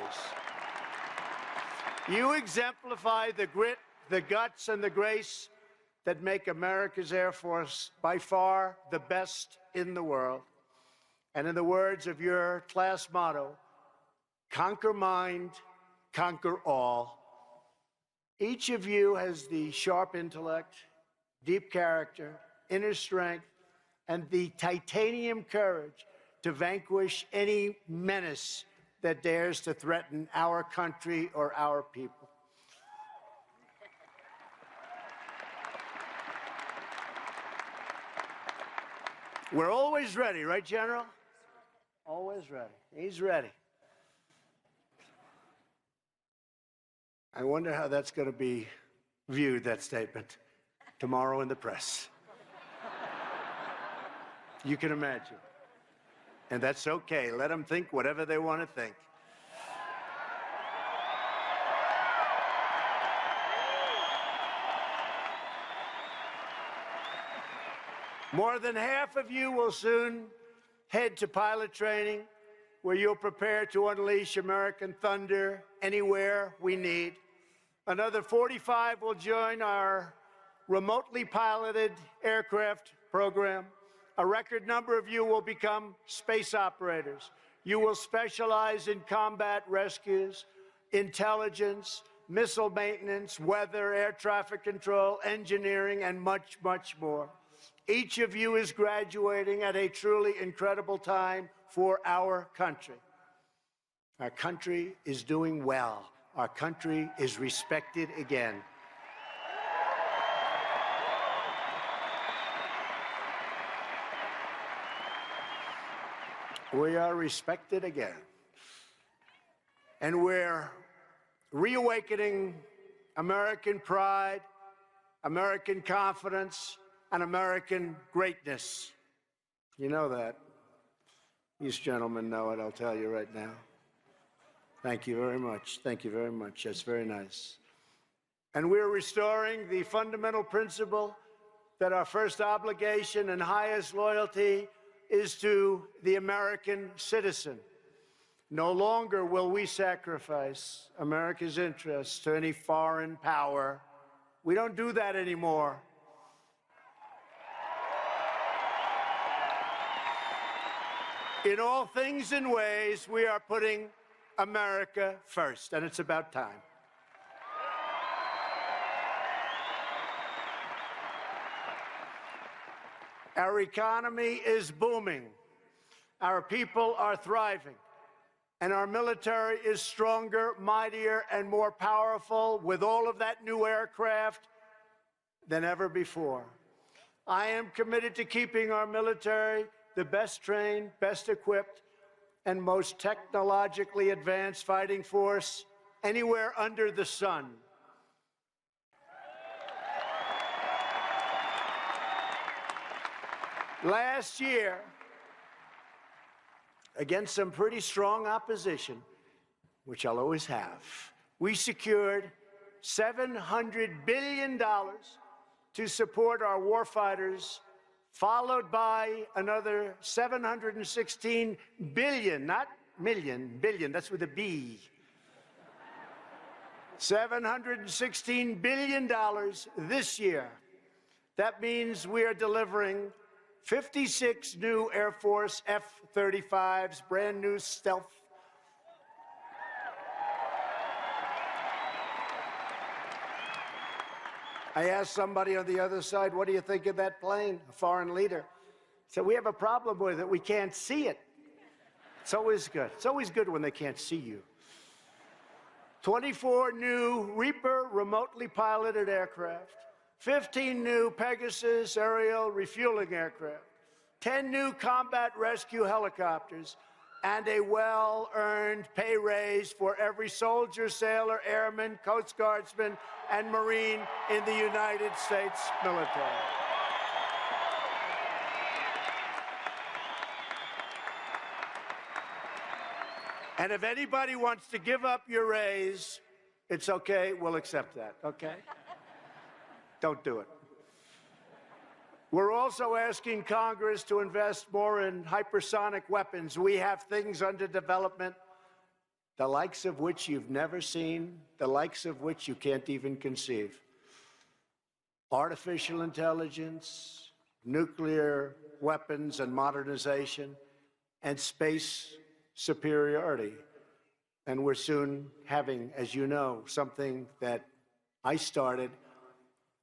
You exemplify the grit, the guts, and the grace that make America's Air Force by far the best in the world. And in the words of your class motto, conquer mind, conquer all. Each of you has the sharp intellect, deep character, inner strength, and the titanium courage to vanquish any menace that dares to threaten our country or our people. We're always ready, right, General? Always ready. He's ready. I wonder how that's going to be viewed, that statement, tomorrow in the press. You can imagine. And that's okay. Let them think whatever they want to think. More than half of you will soon head to pilot training, where you'll prepare to unleash American thunder anywhere we need. Another 45 will join our remotely piloted aircraft program. A record number of you will become space operators. You will specialize in combat rescues, intelligence, missile maintenance, weather, air traffic control, engineering, and much, much more. Each of you is graduating at a truly incredible time for our country. Our country is doing well. Our country is respected again. We are respected again. And we're reawakening American pride, American confidence, and American greatness. You know that. These gentlemen know it, I'll tell you right now. Thank you very much. Thank you very much. That's very nice. And we're restoring the fundamental principle that our first obligation and highest loyalty is to the American citizen. No longer will we sacrifice America's interests to any foreign power. We don't do that anymore. In all things and ways, we are putting America first, and it's about time. Our economy is booming. Our people are thriving. And our military is stronger, mightier, and more powerful with all of that new aircraft than ever before. I am committed to keeping our military the best trained, best equipped, and most technologically advanced fighting force anywhere under the sun. Last year, against some pretty strong opposition, which I'll always have, we secured $700 billion to support our warfighters, followed by another $716 billion, not million, billion, that's with a B. $716 billion this year. That means we are delivering 56 new Air Force F-35s, brand new stealth. I asked somebody on the other side, what do you think of that plane? A foreign leader. He said, we have a problem with it. We can't see it. It's always good. It's always good when they can't see you. 24 new Reaper remotely piloted aircraft, 15 new Pegasus aerial refueling aircraft, 10 new combat rescue helicopters, and a well-earned pay raise for every soldier, sailor, airman, Coast Guardsman, and Marine in the United States military. And if anybody wants to give up your raise, it's okay, we'll accept that, okay? Don't do it. We're also asking Congress to invest more in hypersonic weapons. We have things under development, the likes of which you've never seen, the likes of which you can't even conceive. Artificial intelligence, nuclear weapons and modernization, and space superiority. And we're soon having, as you know, something that I started,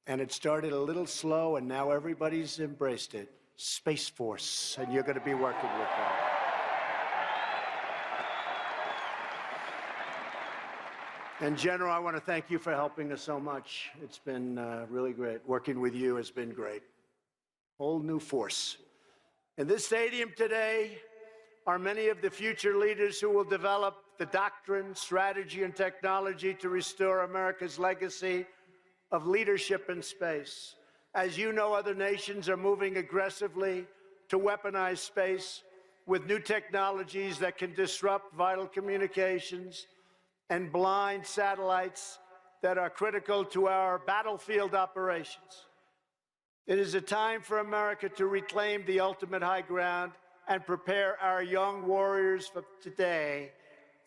and it started a little slow, and now everybody's embraced it, Space Force, and you're going to be working with them. And General, I want to thank you for helping us so much. It's been really great. Working with you has been great. Whole new force. In this stadium today are many of the future leaders who will develop the doctrine, strategy, and technology to restore America's legacy of leadership in space. As you know, other nations are moving aggressively to weaponize space with new technologies that can disrupt vital communications and blind satellites that are critical to our battlefield operations. It is a time for America to reclaim the ultimate high ground and prepare our young warriors for today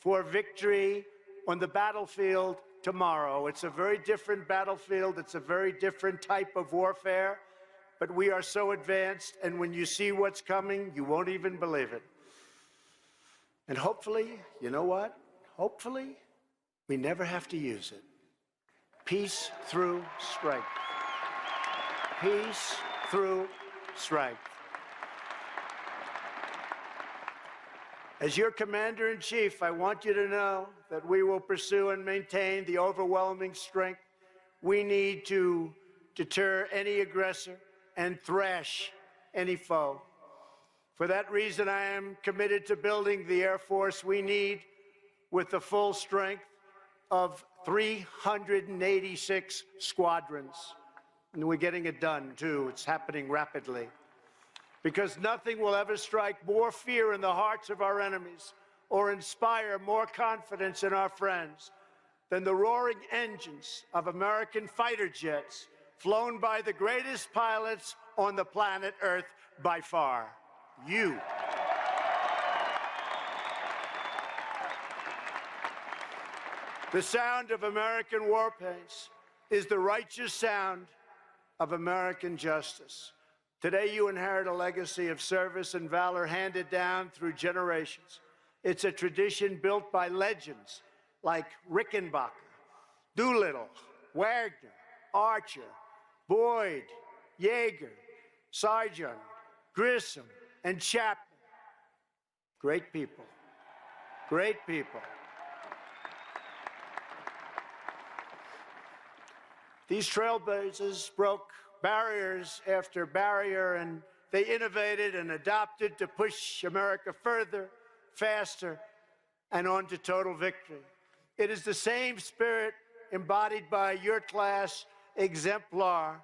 for victory on the battlefield tomorrow. It's a very different battlefield. It's a very different type of warfare, but we are so advanced, and when you see what's coming, you won't even believe it. And hopefully, you know what? Hopefully, we never have to use it. Peace through strength. Peace through strength. As your commander-in-chief, I want you to know that we will pursue and maintain the overwhelming strength we need to deter any aggressor and thrash any foe. For that reason, I am committed to building the Air Force we need with the full strength of 386 squadrons. And we're getting it done, too. It's happening rapidly. Because nothing will ever strike more fear in the hearts of our enemies or inspire more confidence in our friends than the roaring engines of American fighter jets flown by the greatest pilots on the planet Earth by far, you. The sound of American warplanes is the righteous sound of American justice. Today, you inherit a legacy of service and valor handed down through generations. It's a tradition built by legends like Rickenbacker, Doolittle, Wagner, Archer, Boyd, Yeager, Sargent, Grissom, and Chapman. Great people. Great people. These trailblazers broke barriers after barrier, and they innovated and adopted to push America further, faster, and on to total victory. It is the same spirit embodied by your class exemplar,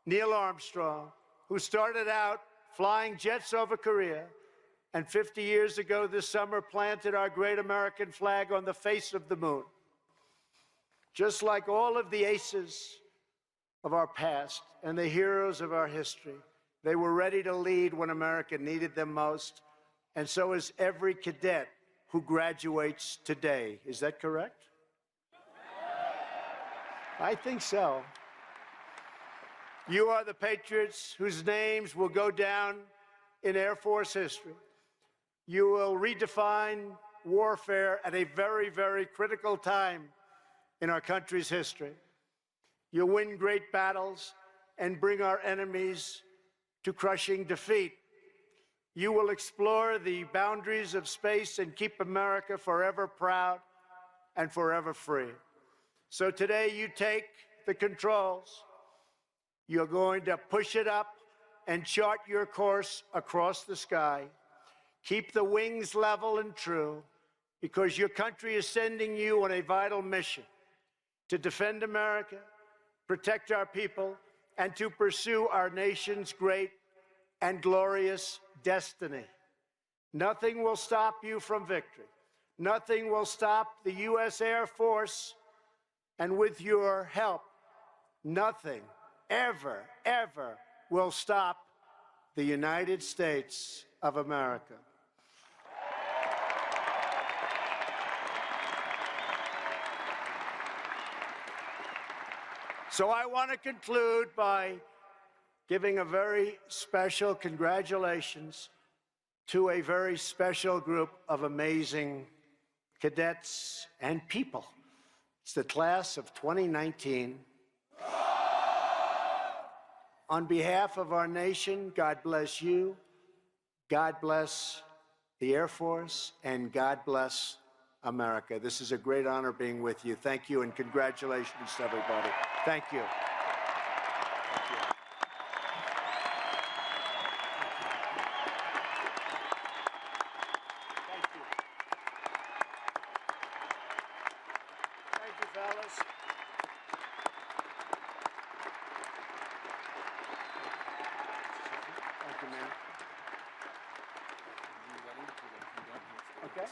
Neil Armstrong, who started out flying jets over Korea, and 50 years ago this summer planted our great American flag on the face of the moon. Just like all of the aces of our past and the heroes of our history, they were ready to lead when America needed them most, and so is every cadet who graduates today. Is that correct? I think so. You are the patriots whose names will go down in Air Force history. You will redefine warfare at a very, very critical time in our country's history. You'll win great battles and bring our enemies to crushing defeat. You will explore the boundaries of space and keep America forever proud and forever free. So today you take the controls. You're going to push it up and chart your course across the sky. Keep the wings level and true, because your country is sending you on a vital mission to defend America, protect our people, and to pursue our nation's great and glorious destiny. Nothing will stop you from victory. Nothing will stop the U.S. Air Force, and with your help, nothing ever, ever will stop the United States of America. So I want to conclude by giving a very special congratulations to a very special group of amazing cadets, and people. It's the class of 2019. On behalf of our nation, God bless you, God bless the Air Force, and God bless America. This is a great honor being with you. Thank you, and congratulations to everybody. Thank you. Thank you, fellas. Thank you, man. Okay.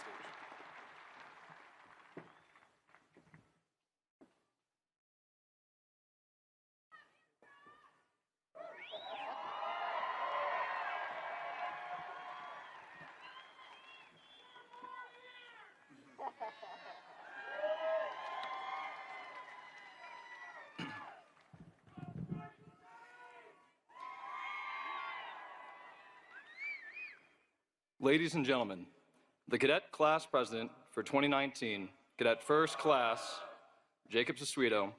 Ladies and gentlemen, the cadet class president for 2019, Cadet First Class Jacob Sesuito,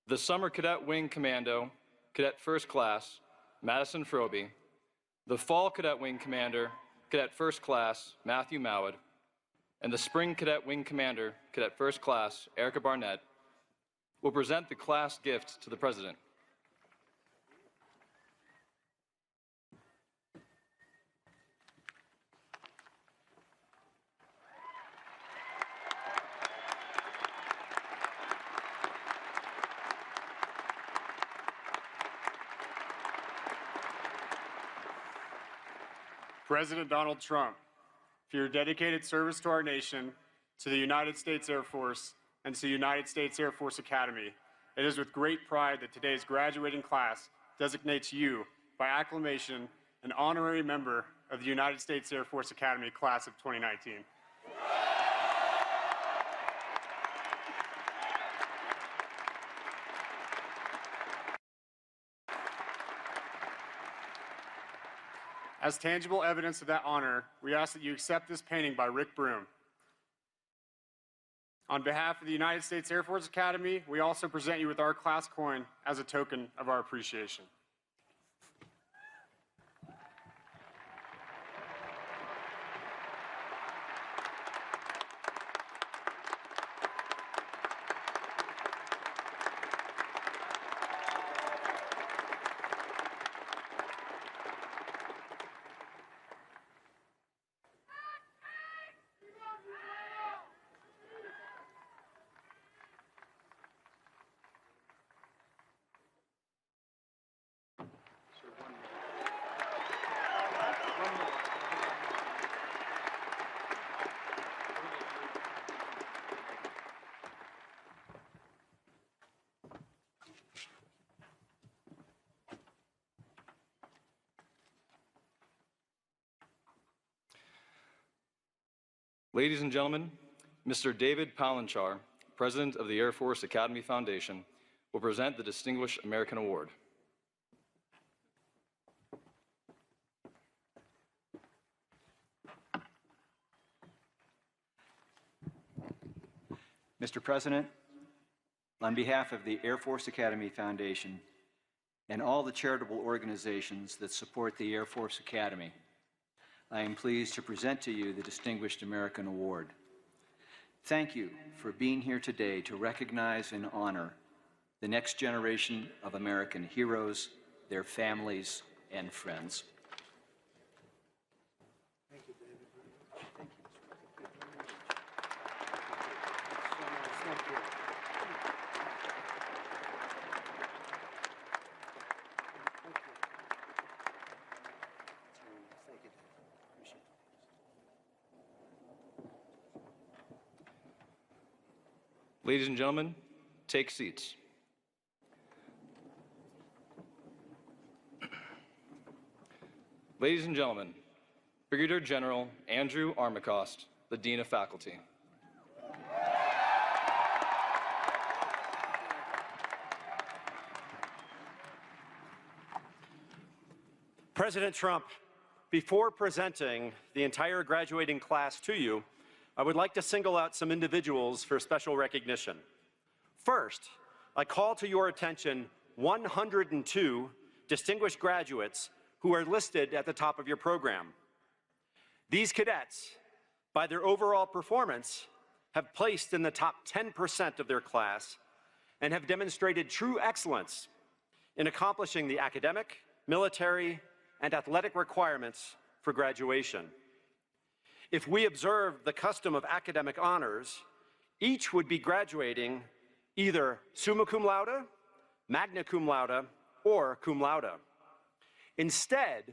the Summer Cadet Wing Commando, Cadet First Class Madison Froby, the Fall Cadet Wing Commander, Cadet First Class Matthew Mowat, and the Spring Cadet Wing Commander, Cadet First Class Erica Barnett, will present the class gift to the President. President Donald Trump, for your dedicated service to our nation, to the United States Air Force, and to the United States Air Force Academy, it is with great pride that today's graduating class designates you, by acclamation, an honorary member of the United States Air Force Academy Class of 2019. As tangible evidence of that honor, we ask that you accept this painting by Rick Broom. On behalf of the United States Air Force Academy, we also present you with our class coin as a token of our appreciation. Ladies and gentlemen, Mr. David Palanchar, President of the Air Force Academy Foundation, will present the Distinguished American Award. Mr. President, on behalf of the Air Force Academy Foundation and all the charitable organizations that support the Air Force Academy, I am pleased to present to you the Distinguished American Award. Thank you for being here today to recognize and honor the next generation of American heroes, their families, and friends. Thank you, David. Thank you. Thank you. Ladies and gentlemen, take seats. Ladies and gentlemen, Brigadier General Andrew Armacost, the Dean of Faculty. President Trump, before presenting the entire graduating class to you, I would like to single out some individuals for special recognition. First, I call to your attention 102 distinguished graduates who are listed at the top of your program. These cadets, by their overall performance, have placed in the top 10% of their class and have demonstrated true excellence in accomplishing the academic, military, and athletic requirements for graduation. If we observed the custom of academic honors, each would be graduating either summa cum laude, magna cum laude, or cum laude. Instead,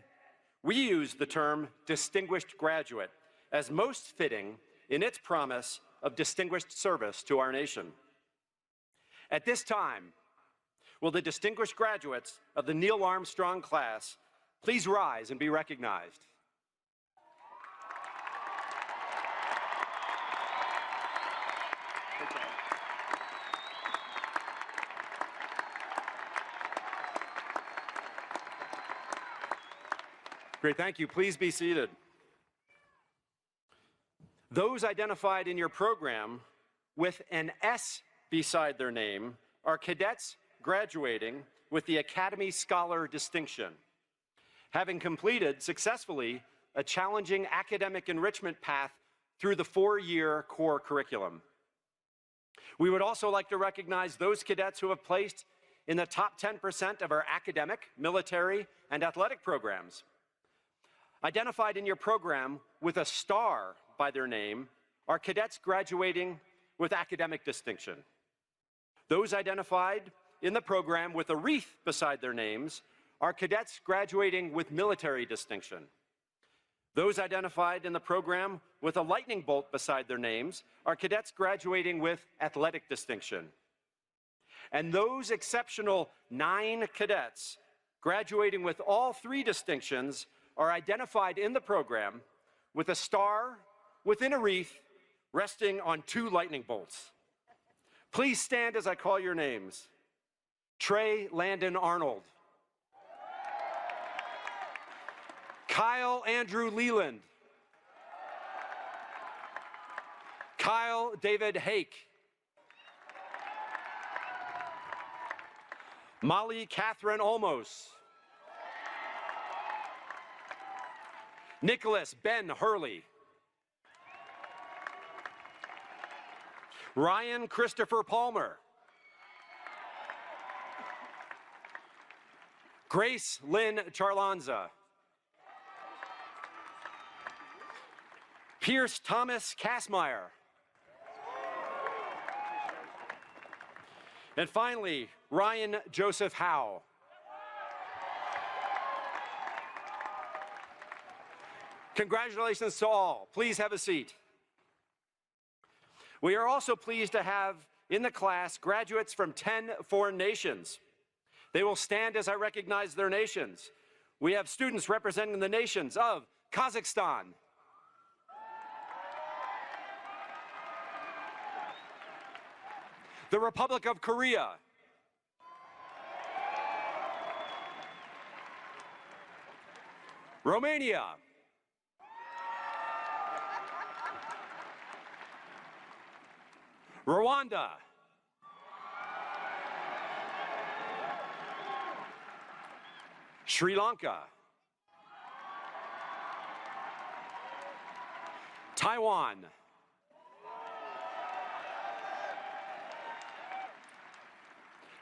we use the term distinguished graduate as most fitting in its promise of distinguished service to our nation. At this time, will the distinguished graduates of the Neil Armstrong class please rise and be recognized? Great, thank you. Please be seated. Those identified in your program with an S beside their name are cadets graduating with the Academy Scholar Distinction, having completed successfully a challenging academic enrichment path through the 4-year core curriculum. We would also like to recognize those cadets who have placed in the top 10% of our academic, military, and athletic programs. Identified in your program with a star by their name are cadets graduating with academic distinction. Those identified in the program with a wreath beside their names are cadets graduating with military distinction. Those identified in the program with a lightning bolt beside their names are cadets graduating with athletic distinction. And those exceptional 9 cadets graduating with all 3 distinctions are identified in the program with a star within a wreath resting on 2 lightning bolts. Please stand as I call your names. Trey Landon Arnold. Kyle Andrew Leland. Kyle David Hake. Molly Catherine Olmos. Nicholas Ben Hurley. Ryan Christopher Palmer. Grace Lynn Charlanza. Pierce Thomas Kassmeyer. And finally, Ryan Joseph Howe. Congratulations to all. Please have a seat. We are also pleased to have in the class graduates from 10 foreign nations. They will stand as I recognize their nations. We have students representing the nations of Kazakhstan, the Republic of Korea, Romania, Rwanda, Sri Lanka, Taiwan,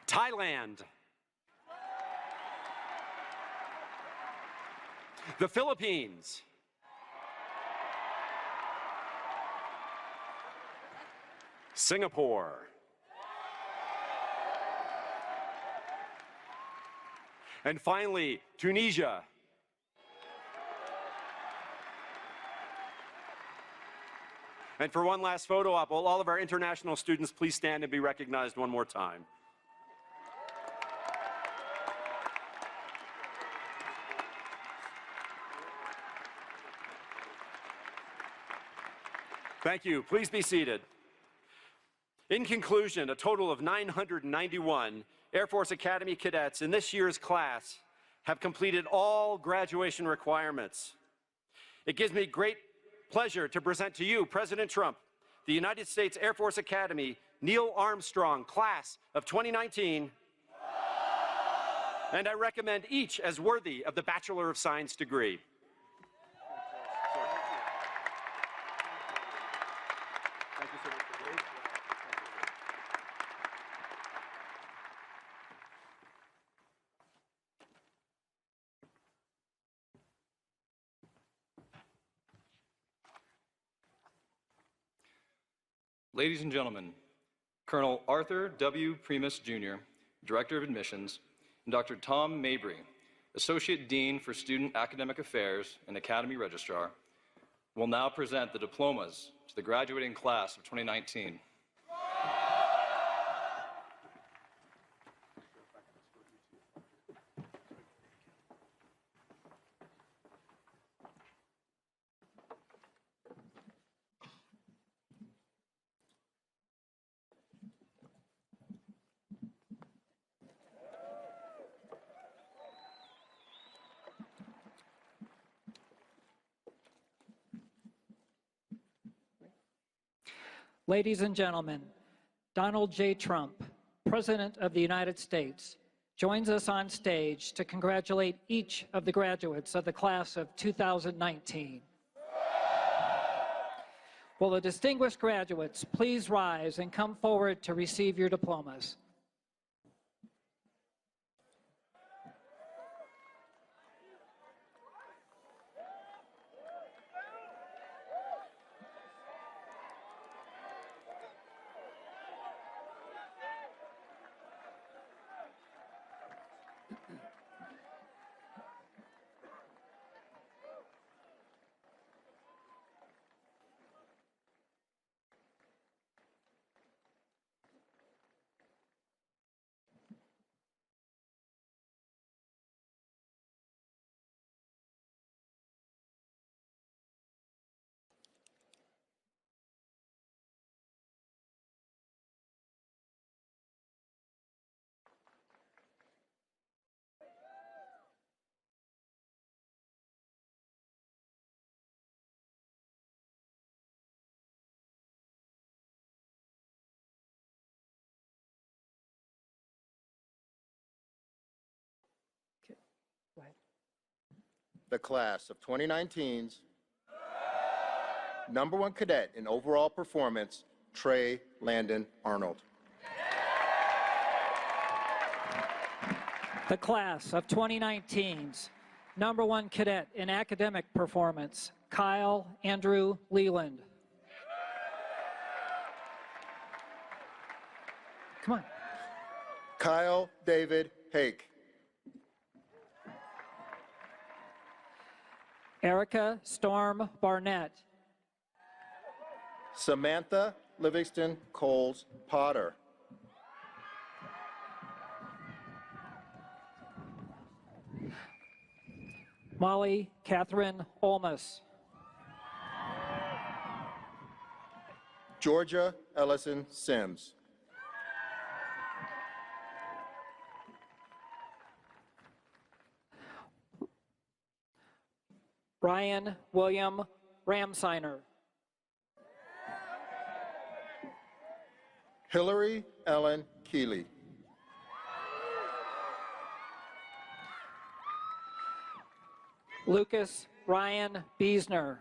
Thailand, the Philippines, Singapore, and finally, Tunisia. And for one last photo op, will all of our international students please stand and be recognized one more time. Thank you. Please be seated. In conclusion, a total of 991 Air Force Academy cadets in this year's class have completed all graduation requirements. It gives me great pleasure to present to you, President Trump, the United States Air Force Academy Neil Armstrong Class of 2019, and I recommend each as worthy of the Bachelor of Science degree. Ladies and gentlemen, Colonel Arthur W. Primus, Jr., Director of Admissions, and Dr. Tom Mabry, Associate Dean for Student Academic Affairs and Academy Registrar, will now present the diplomas to the graduating class of 2019. Ladies and gentlemen, Donald J. Trump, President of the United States, joins us on stage to congratulate each of the graduates of the class of 2019. Will the distinguished graduates please rise and come forward to receive your diplomas? The class of 2019's #1 cadet in overall performance, Trey Landon Arnold. The class of 2019's #1 cadet in academic performance, Kyle Andrew Leland. Come on. Kyle David Hake. Erica Storm Barnett. Samantha Livingston Coles Potter. Molly Catherine Olmus. Georgia Ellison Sims. Ryan William Ramsiner. Hillary Ellen Keeley. Lucas Ryan Biesner.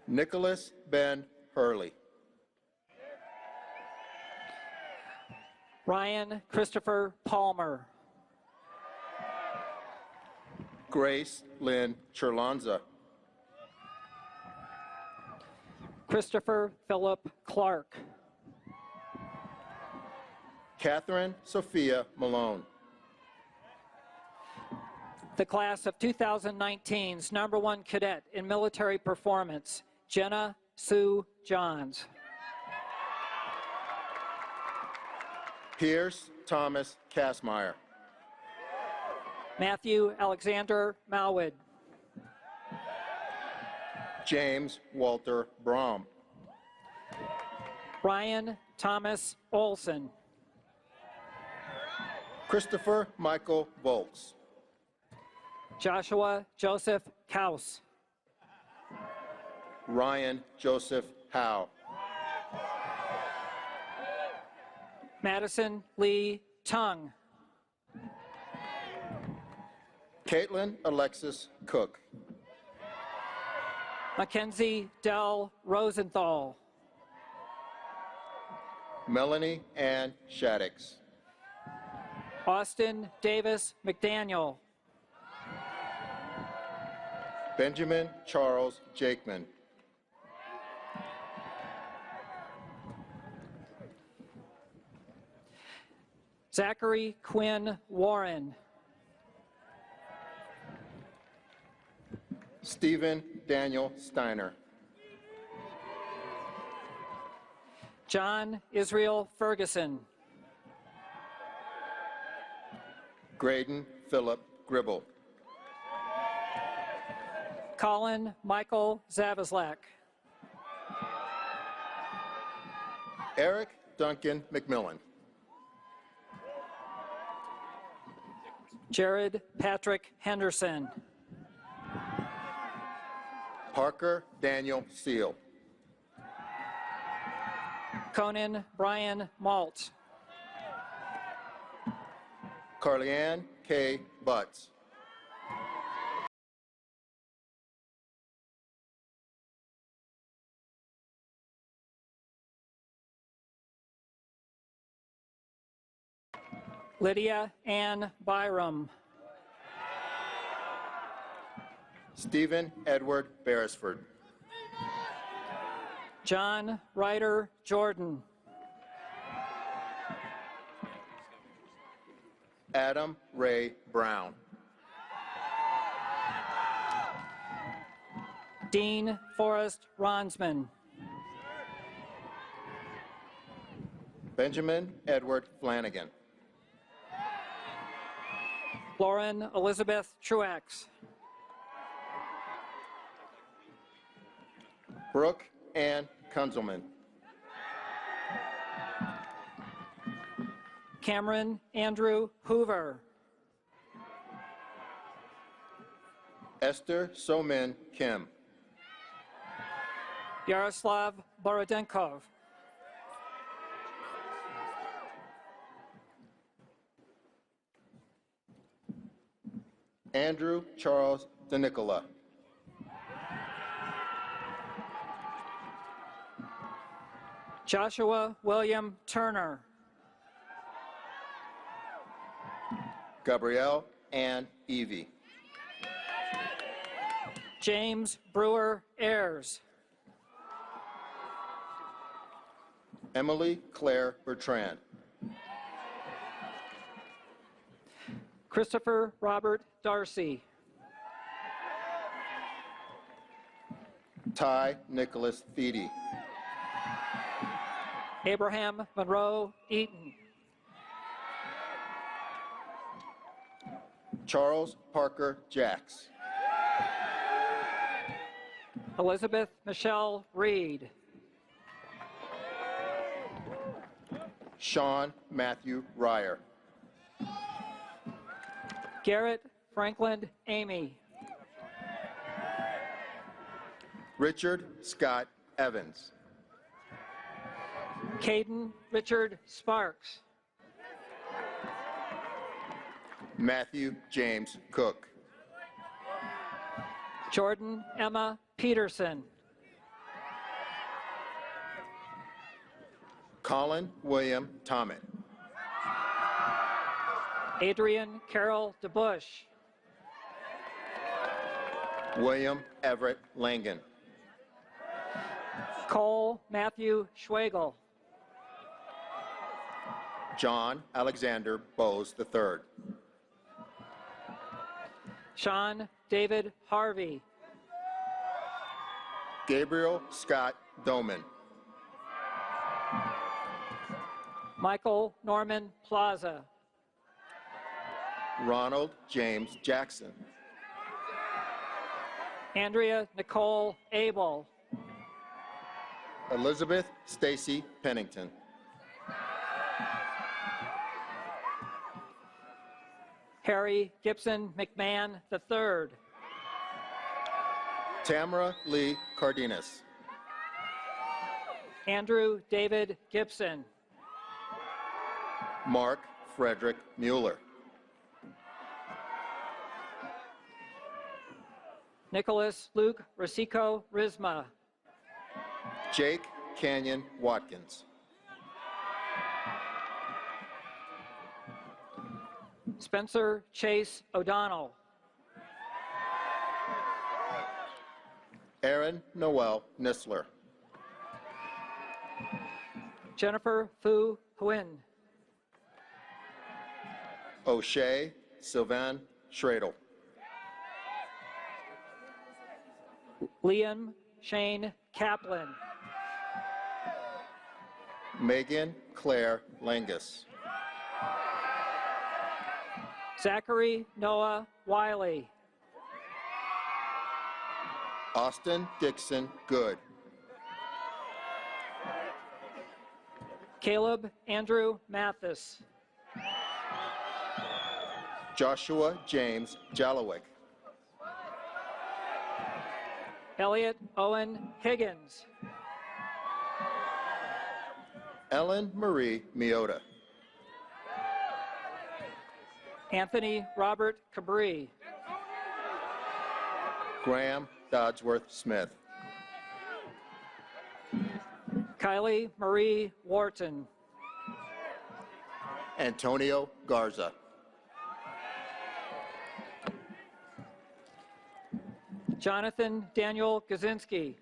Nicholas Ben Hurley. Ryan Christopher Palmer. Grace Lynn Cherlanza. Christopher Philip Clark. Catherine Sophia Malone. The class of 2019's #1 cadet in military performance, Jenna Sue Johns. Pierce Thomas Kassmeyer. Matthew Alexander Malwood. James Walter Brom. Ryan Thomas Olson. Christopher Michael Volks. Joshua Joseph Kaus. Ryan Joseph Howe. Madison Lee Tung. Caitlin Alexis Cook. Mackenzie Dell Rosenthal. Melanie Ann Shaddix. Austin Davis McDaniel. Benjamin Charles Jakeman. Zachary Quinn Warren. Stephen Daniel Steiner. John Israel Ferguson. Graydon Philip Gribble. Colin Michael Zavislak. Eric Duncan McMillan. Jared Patrick Henderson. Parker Daniel Seal. Conan Brian Malt. Carleanne K. Butts. Lydia Ann Byram. Stephen Edward Beresford. John Ryder Jordan. Adam Ray Brown. Dean Forrest Ronsman. Benjamin Edward Flanagan. Lauren Elizabeth Truax. Brooke Ann Kunzelman. Cameron Andrew Hoover. Esther Somin Kim. Yaroslav Borodenkov. Andrew Charles DeNicola. Joshua William Turner. Gabrielle Ann Evie. James Brewer Ayers. Emily Claire Bertrand. Christopher Robert Darcy. Ty Nicholas Feedy. Abraham Monroe Eaton. Charles Parker Jacks. Elizabeth Michelle Reed. Sean Matthew Ryer. Garrett Franklin Amy. Richard Scott Evans. Caden Richard Sparks. Matthew James Cook. Jordan Emma Peterson. Colin William Tommett. Adrian Carol DeBush. William Everett Langan. Cole Matthew Schwagel. John Alexander Bowes III. Sean David Harvey. Gabriel Scott Doman. Michael Norman Plaza. Ronald James Jackson. Andrea Nicole Abel. Elizabeth Stacy Pennington. Harry Gibson McMahon III. Tamara Lee Cardenas. Andrew David Gibson. Mark Frederick Mueller. Nicholas Luke Rosico Risma. Jake Canyon Watkins. Spencer Chase O'Donnell. Aaron Noel Nisler. Jennifer Fu Huyn. O'Shea Sylvan Schradel. Liam Shane Kaplan. Megan Claire Langus. Zachary Noah Wiley. Austin Dixon Good. Caleb Andrew Mathis. Joshua James Jallowick. Elliot Owen Higgins. Ellen Marie Miota. Anthony Robert Cabri. Graham Dodsworth Smith. Kylie Marie Wharton. Antonio Garza. Jonathan Daniel Gazinski.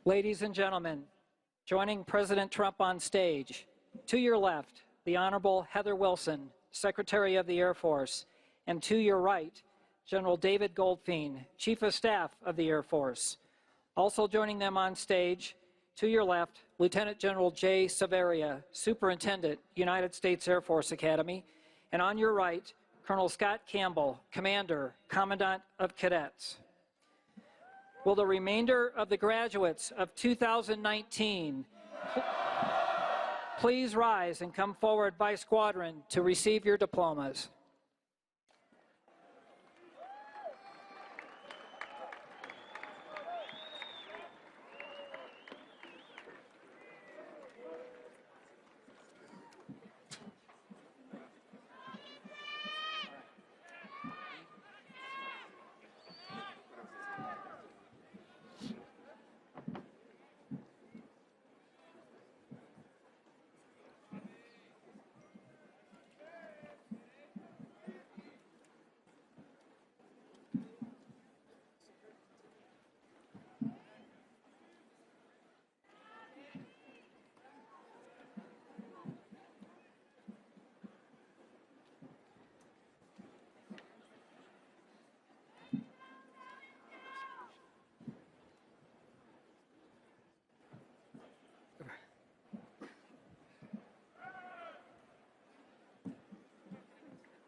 Ladies and gentlemen, joining President Trump on stage, to your left, the Honorable Heather Wilson, Secretary of the Air Force, and to your right, General David Goldfein, Chief of Staff of the Air Force. Also joining them on stage, to your left, Lieutenant General Jay Severia, Superintendent, United States Air Force Academy, and on your right, Colonel Scott Campbell, Commander, Commandant of Cadets. Will the remainder of the graduates of 2019 please rise and come forward by squadron to receive your diplomas?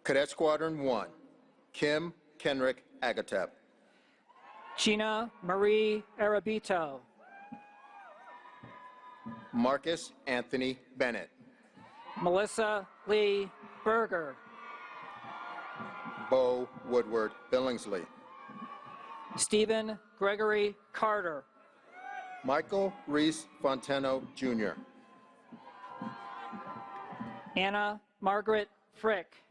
Cadet Squadron 1, Kim Kenrick Agatep. Gina Marie Arabito. Marcus Anthony Bennett. Melissa Lee Berger. Bo Woodward Billingsley. Stephen Gregory Carter. Michael Reese Fonteno, Jr. Anna Margaret Frick.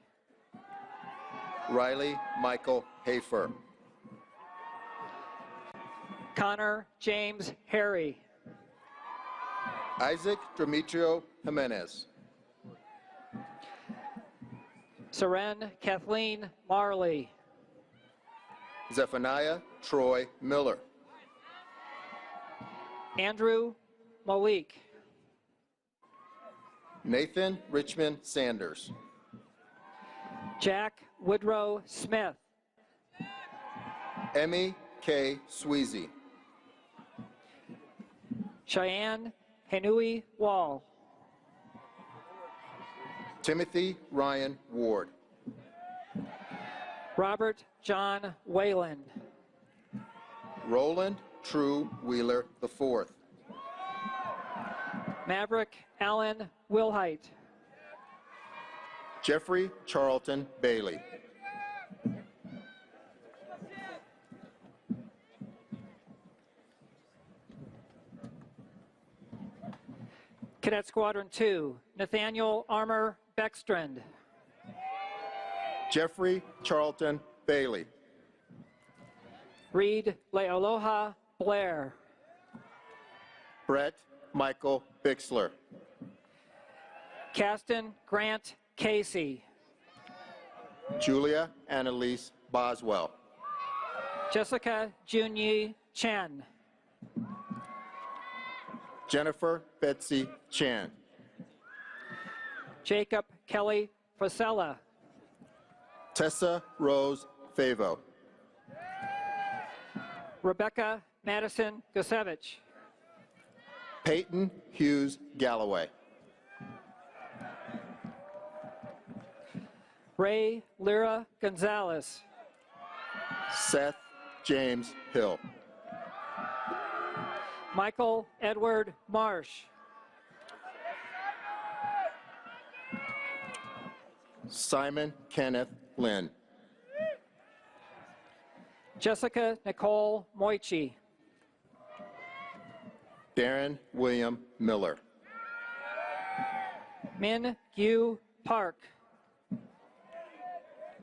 Riley Michael Hafer. Connor James Harry. Isaac Demetrio Jimenez. Seren Kathleen Marley. Zephaniah Troy Miller. Andrew Malik. Nathan Richmond Sanders. Jack Woodrow Smith. Emmy K. Sweezy. Cheyenne Henui Wall. Timothy Ryan Ward. Robert John Whalen. Roland True Wheeler IV. Maverick Allen Wilhite. Jeffrey Charlton Bailey. Cadet Squadron 2, Nathaniel Armour Beckstrand. Jeffrey Charlton Bailey. Reed Lealoha Blair. Brett Michael Bixler. Caston Grant Casey. Julia Annalise Boswell. Jessica Junyi Chen. Jennifer Betsy Chan. Jacob Kelly Frisella. Tessa Rose Favo. Rebecca Madison Gusevich. Peyton Hughes Galloway. Ray Lyra Gonzalez. Seth James Hill. Michael Edward Marsh. Simon Kenneth Lynn. Jessica Nicole Moichi. Darren William Miller. Min Yu Park.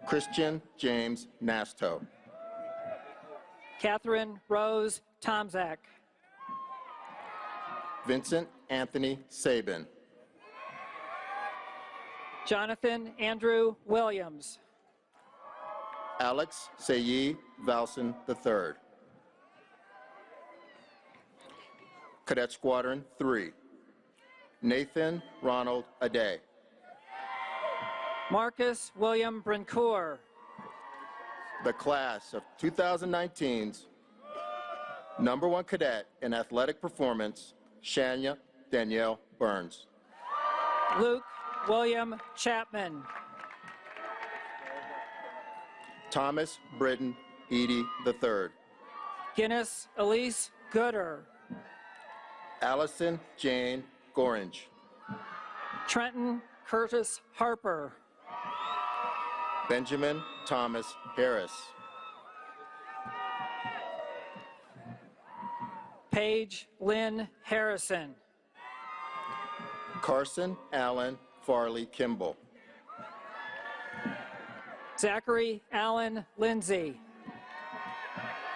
Christian James Nasto. Catherine Rose Tomzak. Vincent Anthony Sabin. Jonathan Andrew Williams. Alex Sayi Valson III. Cadet Squadron 3. Nathan Ronald Ade. Marcus William Brincourt. The class of 2019's #1 cadet in athletic performance, Shania Danielle Burns. Luke William Chapman. Thomas Britton Eady III. Guinness Elise Gooder. Allison Jane Gorange. Trenton Curtis Harper. Benjamin Thomas Harris. Paige Lynn Harrison. Carson Allen Farley Kimball. Zachary Allen Lindsay.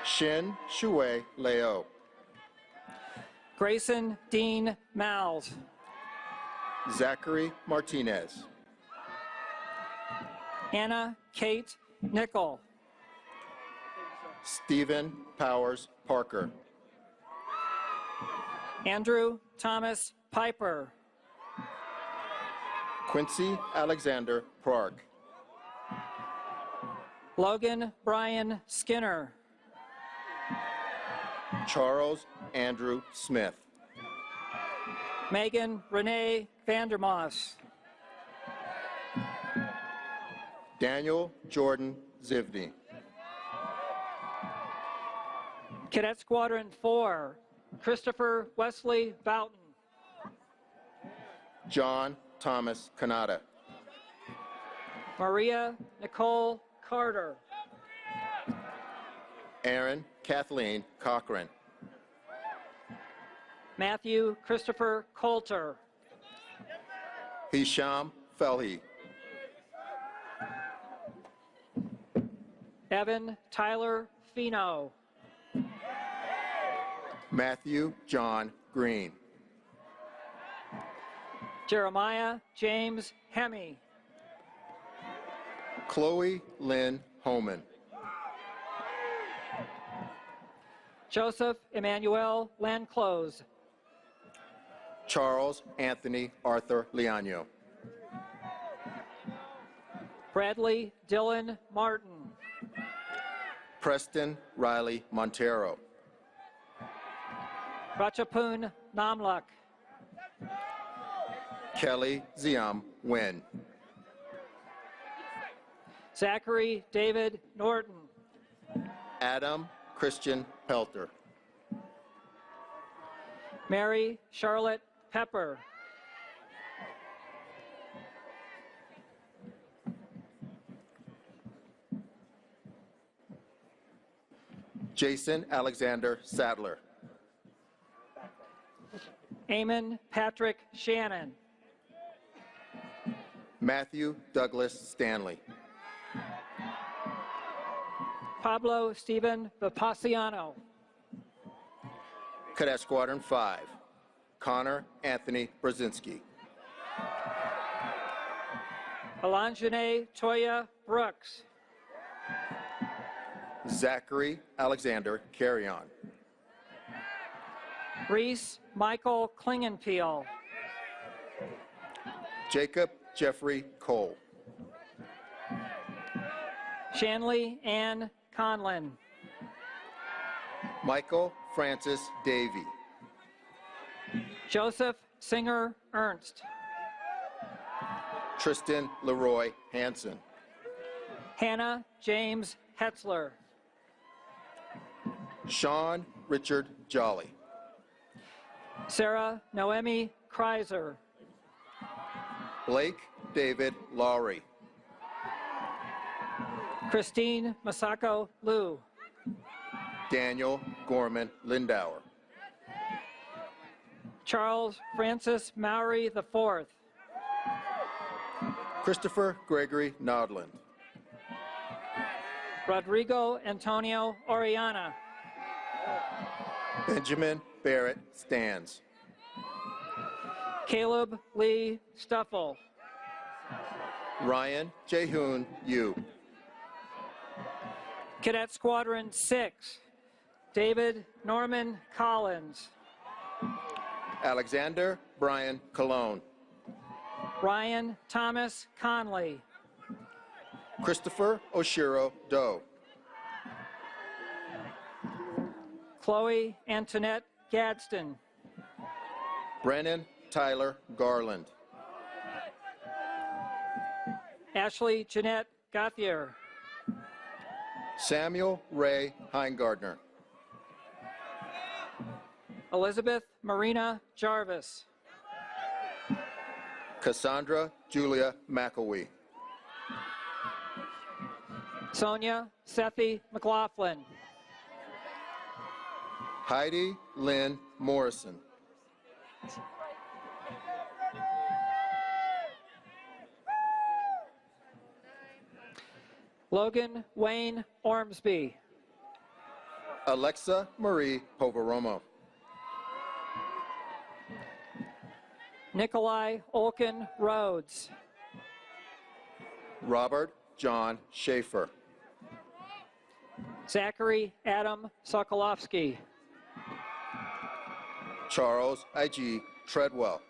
Shin Shui Leo. Grayson Dean Mals. Zachary Martinez. Anna Kate Nickel. Stephen Powers Parker. Andrew Thomas Piper. Quincy Alexander Park. Logan Brian Skinner. Charles Andrew Smith. Megan Renee Vandermoss. Daniel Jordan Zivney. Cadet Squadron 4, Christopher Wesley Boughton. John Thomas Kanata. Maria Nicole Carter. Aaron Kathleen Cochran. Matthew Christopher Coulter. Hisham Felhi. Evan Tyler Fino. Matthew John Green. Jeremiah James Hemme. Chloe Lynn Homan. Joseph Emmanuel Lanclose. Charles Anthony Arthur Liano. Bradley Dylan Martin. Preston Riley Montero. Ratchapun Namlak. Kelly Ziam Nguyen. Zachary David Norton. Adam Christian Pelter. Mary Charlotte Pepper. Jason Alexander Sadler. Eamon Patrick Shannon. Matthew Douglas Stanley. Pablo Stephen Vipasiano. Cadet Squadron 5, Connor Anthony Brzezinski. Alonjane Toya Brooks. Zachary Alexander Carrion. Reese Michael Klingenpeel. Jacob Jeffrey Cole. Shanley Ann Conlin. Michael Francis Davey. Joseph Singer Ernst. Tristan Leroy Hansen. Hannah James Hetzler. Sean Richard Jolly. Sarah Noemi Kreiser. Blake David Lowry. Christine Masako Liu. Daniel Gorman Lindauer. Charles Francis Mowry IV. Christopher Gregory Nodland. Rodrigo Antonio Oriana. Benjamin Barrett Stans. Caleb Lee Stuffle. Ryan Jehoon Yu. Cadet Squadron 6, David Norman Collins. Alexander Brian Cologne. Ryan Thomas Conley. Christopher Oshiro Doe. Chloe Antoinette Gadsden. Brennan Tyler Garland. Ashley Jeanette Gauthier. Samuel Ray Heingardner. Elizabeth Marina Jarvis. Cassandra Julia McElwee. Sonia Sethi McLaughlin. Heidi Lynn Morrison. Logan Wayne Ormsby. Alexa Marie Poveromo. Nikolai Olkin Rhodes. Robert John Schaefer. Zachary Adam Sokolowski. Charles I.G. Treadwell.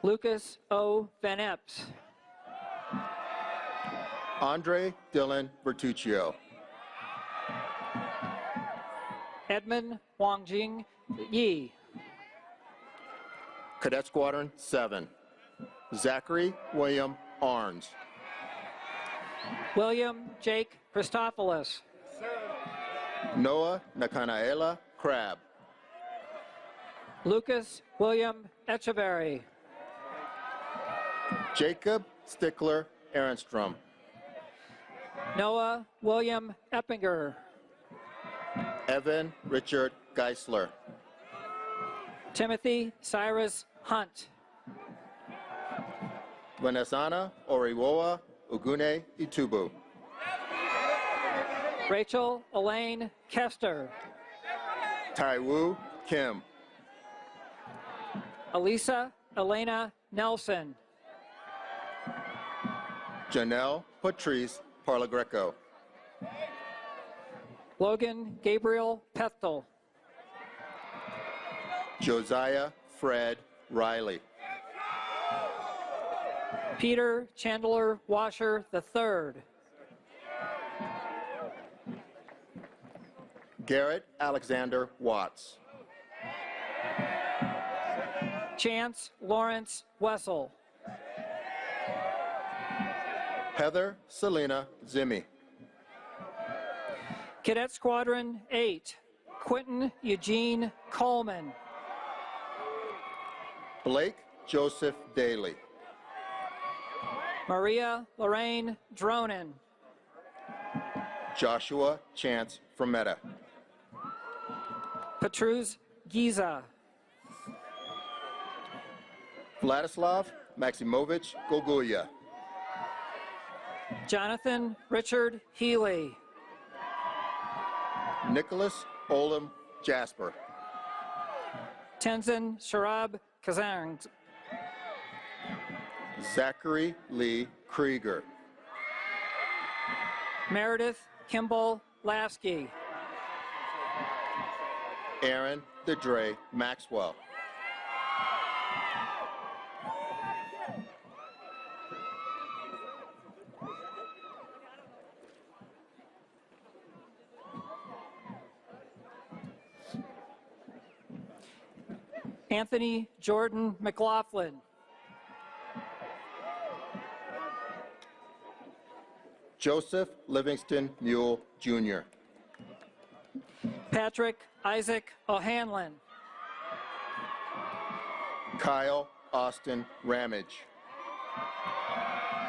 Lucas O. Van Epps. Andre Dylan Bertuccio. Edmund Wangjing Yi. Cadet Squadron 7, Zachary William Arns. William Jake Christophilus. Noah Nakanaela Crab. Lucas William Echeverry. Jacob Stickler Ehrenstrom. Noah William Eppinger. Evan Richard Geisler. Timothy Cyrus Hunt. Vanessana Oriwoa Ugune Itubu. Rachel Elaine Kester. Taiwu Kim. Elisa Elena Nelson. Janelle Patrice Parlagreco. Logan Gabriel Pethel. Josiah Fred Riley. Peter Chandler Washer III. Garrett Alexander Watts. Chance Lawrence Wessel. Heather Selena Zimmy. Cadet Squadron 8, Quentin Eugene Coleman. Blake Joseph Daly. Maria Lorraine Dronin. Joshua Chance Frometta. Petrus Giza. Vladislav Maximovich Gogulia. Jonathan Richard Healy. Nicholas Olam Jasper. Tenzin Sharab Kazang. Zachary Lee Krieger. Meredith Kimball Lasky. Aaron DeDre Maxwell. Anthony Jordan McLaughlin. Joseph Livingston Mule, Jr. Patrick Isaac O'Hanlon. Kyle Austin Ramage.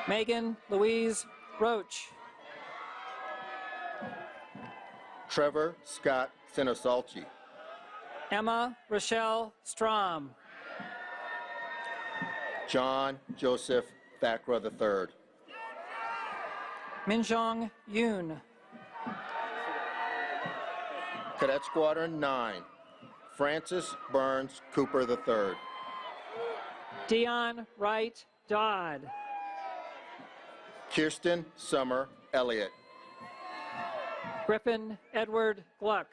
Megan Louise Roach. Trevor Scott Sinosalchi. Emma Rochelle Strom. John Joseph Thakra III. Minjong Yoon. Cadet Squadron 9, Francis Burns Cooper III. Dion Wright Dodd. Kirsten Summer Elliott. Griffin Edward Gluck.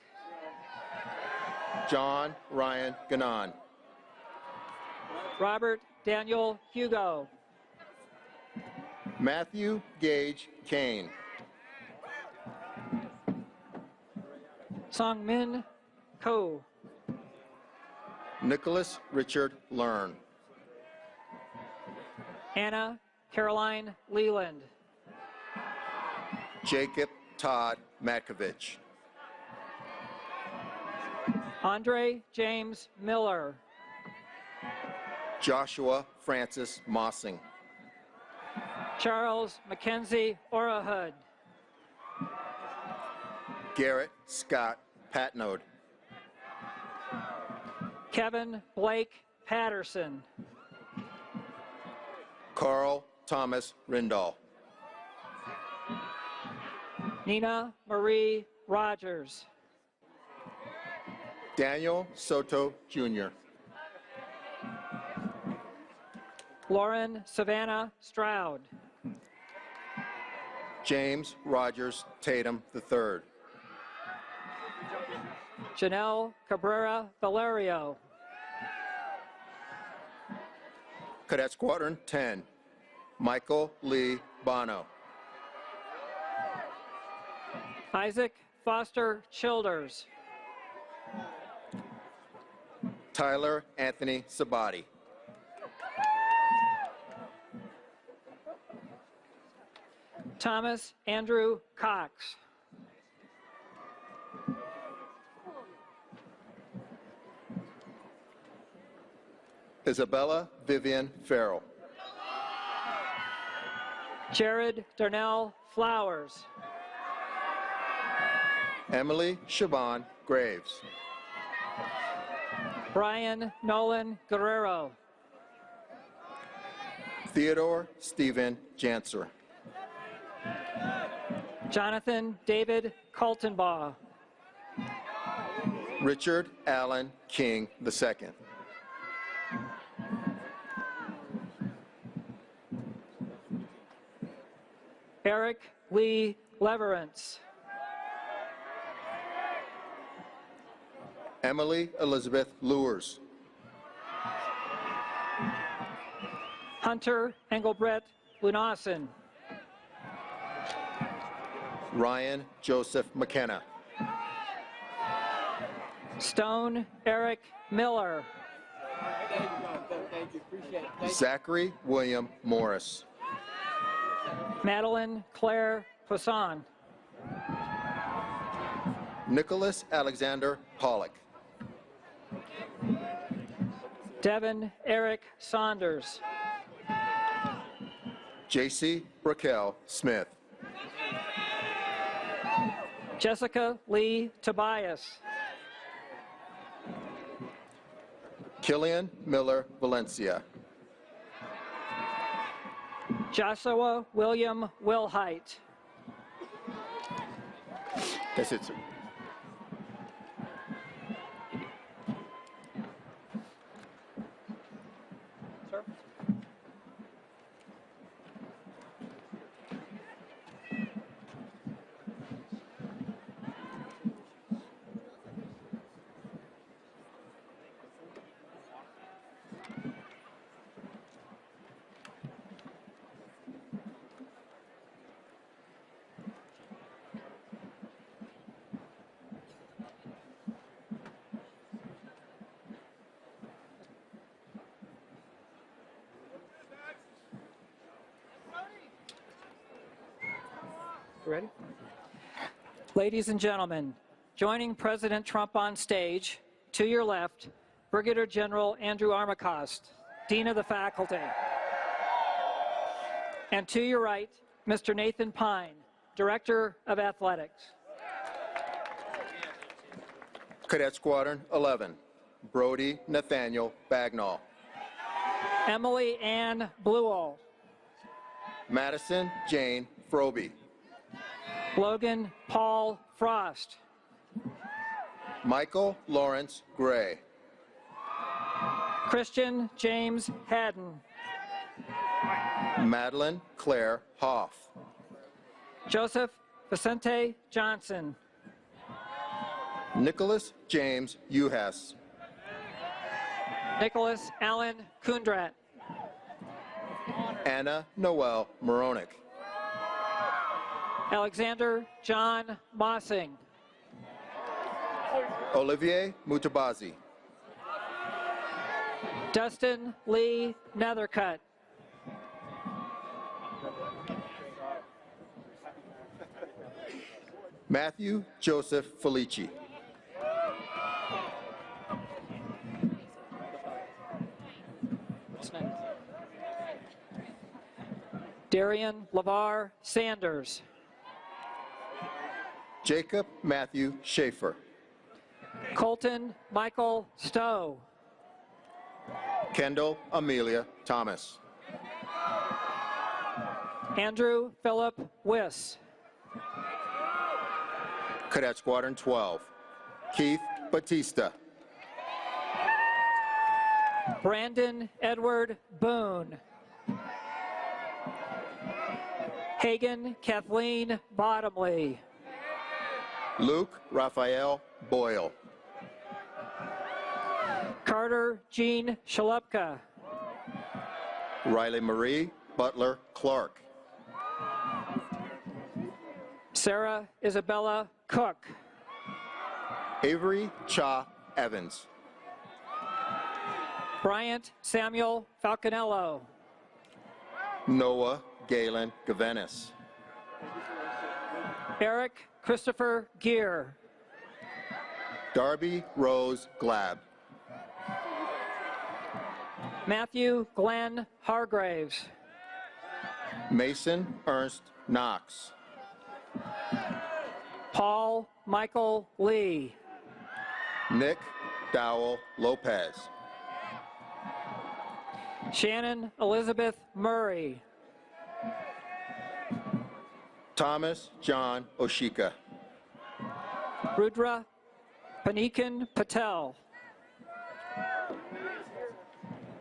John Ryan Ganon. Robert Daniel Hugo. Matthew Gage Kane. Song Min Ko. Nicholas Richard Learn. Anna Caroline Leland. Jacob Todd Matkovich. Andre James Miller. Joshua Francis Mossing. Charles Mackenzie Orahud. Garrett Scott Patnode. Kevin Blake Patterson. Carl Thomas Rindall. Nina Marie Rogers. Daniel Soto Jr. Lauren Savannah Stroud. James Rogers Tatum III. Janelle Cabrera Valerio. Cadet Squadron 10, Michael Lee Bono. Isaac Foster Childers. Tyler Anthony Sabati. Thomas Andrew Cox. Isabella Vivian Farrell. Jared Darnell Flowers. Emily Siobhan Graves. Brian Nolan Guerrero. Theodore Stephen Janser. Jonathan David Coltonbaugh. Richard Allen King II. Eric Lee Leverance. Emily Elizabeth Lewers. Hunter Engelbrett Lunassen. Ryan Joseph McKenna. Stone Eric Miller. Zachary William Morris. Madeline Claire Poisson. Nicholas Alexander Pollock. Devin Eric Saunders. JC Raquel Smith. Jessica Lee Tobias. Killian Miller Valencia. Joshua William Wilhite. That's it, sir. Ready? Ladies and gentlemen, joining President Trump on stage, to your left, Brigadier General Andrew Armacost, Dean of the Faculty. And to your right, Mr. Nathan Pine, Director of Athletics. Cadet Squadron 11, Brody Nathaniel Bagnall. Emily Ann Bluell. Madison Jane Froby. Logan Paul Frost. Michael Lawrence Gray. Christian James Haddon. Madeline Claire Hoff. Joseph Vicente Johnson. Nicholas James Uhas. Nicholas Allen Kundrat. Anna Noel Moronic. Alexander John Mossing. Olivier Mutabazi. Dustin Lee Nethercutt. Matthew Joseph Felici. Darian LeVar Sanders. Jacob Matthew Schaefer. Colton Michael Stowe. Kendall Amelia Thomas. Andrew Philip Wiss. Cadet Squadron 12, Keith Batista. Brandon Edward Boone. Hagan Kathleen Bottomley. Luke Raphael Boyle. Carter Jean Shalupka. Riley Marie Butler Clark. Sarah Isabella Cook. Avery Cha Evans. Bryant Samuel Falconello. Noah Galen Gavenis. Eric Christopher Gear. Darby Rose Glab. Matthew Glenn Hargraves. Mason Ernst Knox. Paul Michael Lee. Nick Dowell Lopez. Shannon Elizabeth Murray. Thomas John Oshika. Rudra Panikan Patel.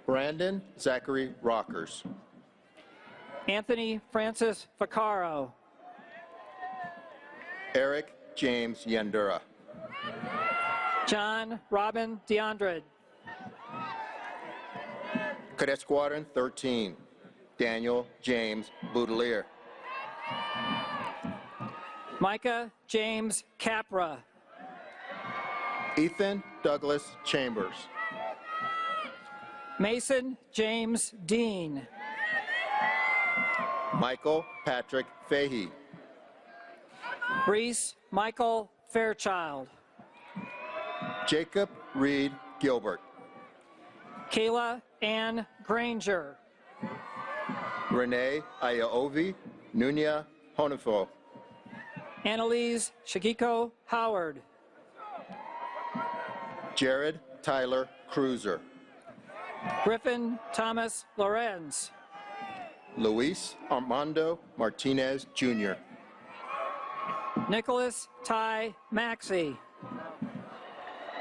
Brandon Zachary Rockers. Anthony Francis Vaccaro. Eric James Yandura. John Robin DeAndre. Cadet Squadron 13, Daniel James Boudelier. Micah James Capra. Ethan Douglas Chambers. Mason James Dean. Michael Patrick Fahey. Reese Michael Fairchild. Jacob Reed Gilbert. Kayla Ann Granger. Renee Ayaovi Nunia Honifo. Annalise Shigiko Howard. Jared Tyler Cruiser. Griffin Thomas Lorenz. Luis Armando Martinez Jr. Nicholas Ty Maxey.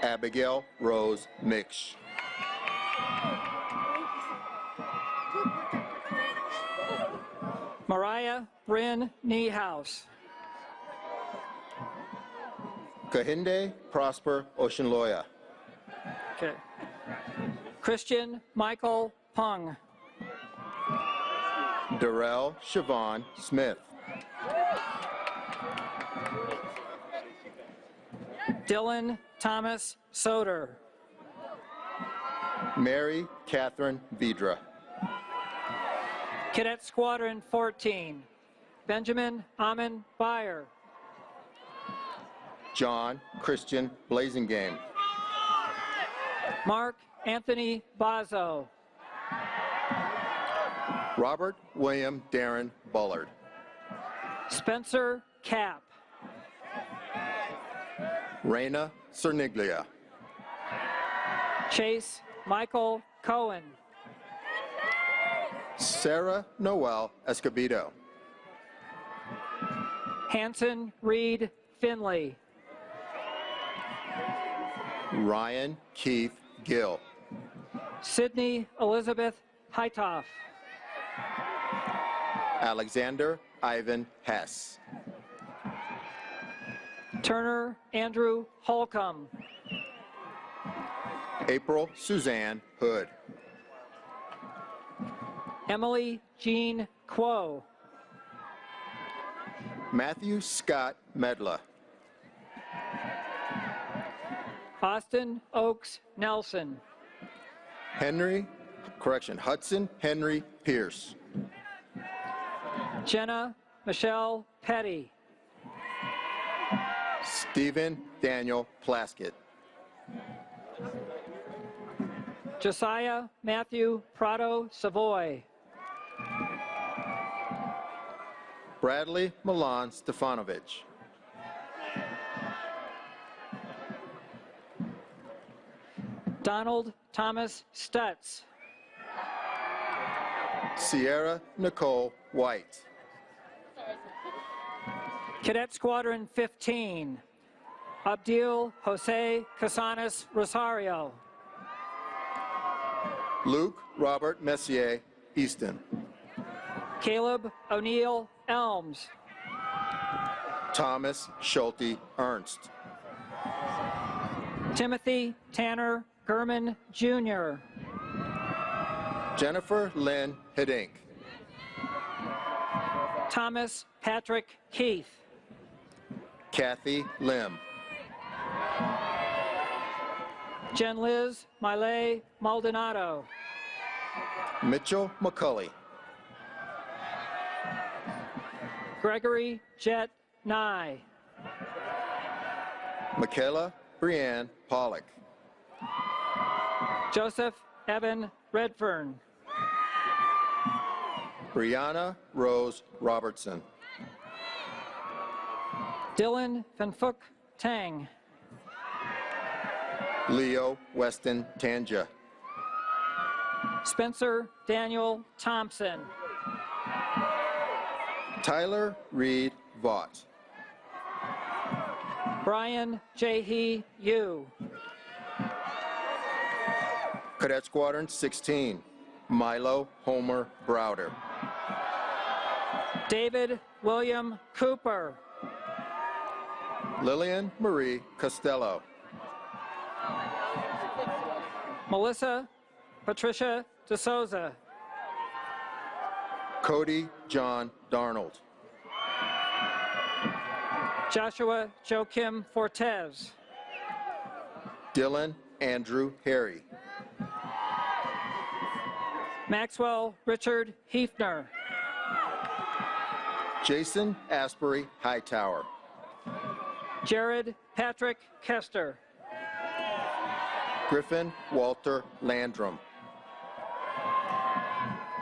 Abigail Rose Mix. Mariah Bryn Niehaus. Kahinde Prosper Oceanloya. Okay. Christian Michael Pung. Darrell Siobhan Smith. Dylan Thomas Soder. Mary Catherine Vidra. Cadet Squadron 14. Benjamin Amon Byer. John Christian Blazingame. Mark Anthony Bazo. Robert William Darren Bullard. Spencer Cap. Reina Cerniglia. Chase Michael Cohen. Sarah Noel Escobedo. Hanson Reed Finley. Ryan Keith Gill. Sydney Elizabeth Heitoff. Alexander Ivan Hess. Turner Andrew Holcomb. April Suzanne Hood. Emily Jean Quo. Matthew Scott Medla. Austin Oaks Nelson. Hudson Henry Pierce. Jenna Michelle Petty. Stephen Daniel Plaskett. Josiah Matthew Prado Savoy. Bradley Milan Stefanovic. Donald Thomas Stutz. Sierra Nicole White. Cadet Squadron 15. Abdil Jose Casanas Rosario. Luke Robert Messier Easton. Caleb O'Neill Elms. Thomas Schulte Ernst. Timothy Tanner Gurman Jr. Jennifer Lynn Hiddink. Thomas Patrick Keith. Kathy Lim. Jen Liz Miley Maldonado. Mitchell McCulley. Gregory Jet Nye. Michaela Brianne Pollock. Joseph Evan Redfern. Brianna Rose Robertson. Dylan Van Phuc Tang. Leo Weston Tanja. Spencer Daniel Thompson. Tyler Reed Vaught. Brian Jahe Yu. Cadet Squadron 16. Milo Homer Browder. David William Cooper. Lillian Marie Costello. Melissa Patricia DeSouza. Cody John Darnold. Joshua Joachim Fortes. Dylan Andrew Harry. Maxwell Richard Hefner. Jason Asbury Hightower. Jared Patrick Kester. Griffin Walter Landrum.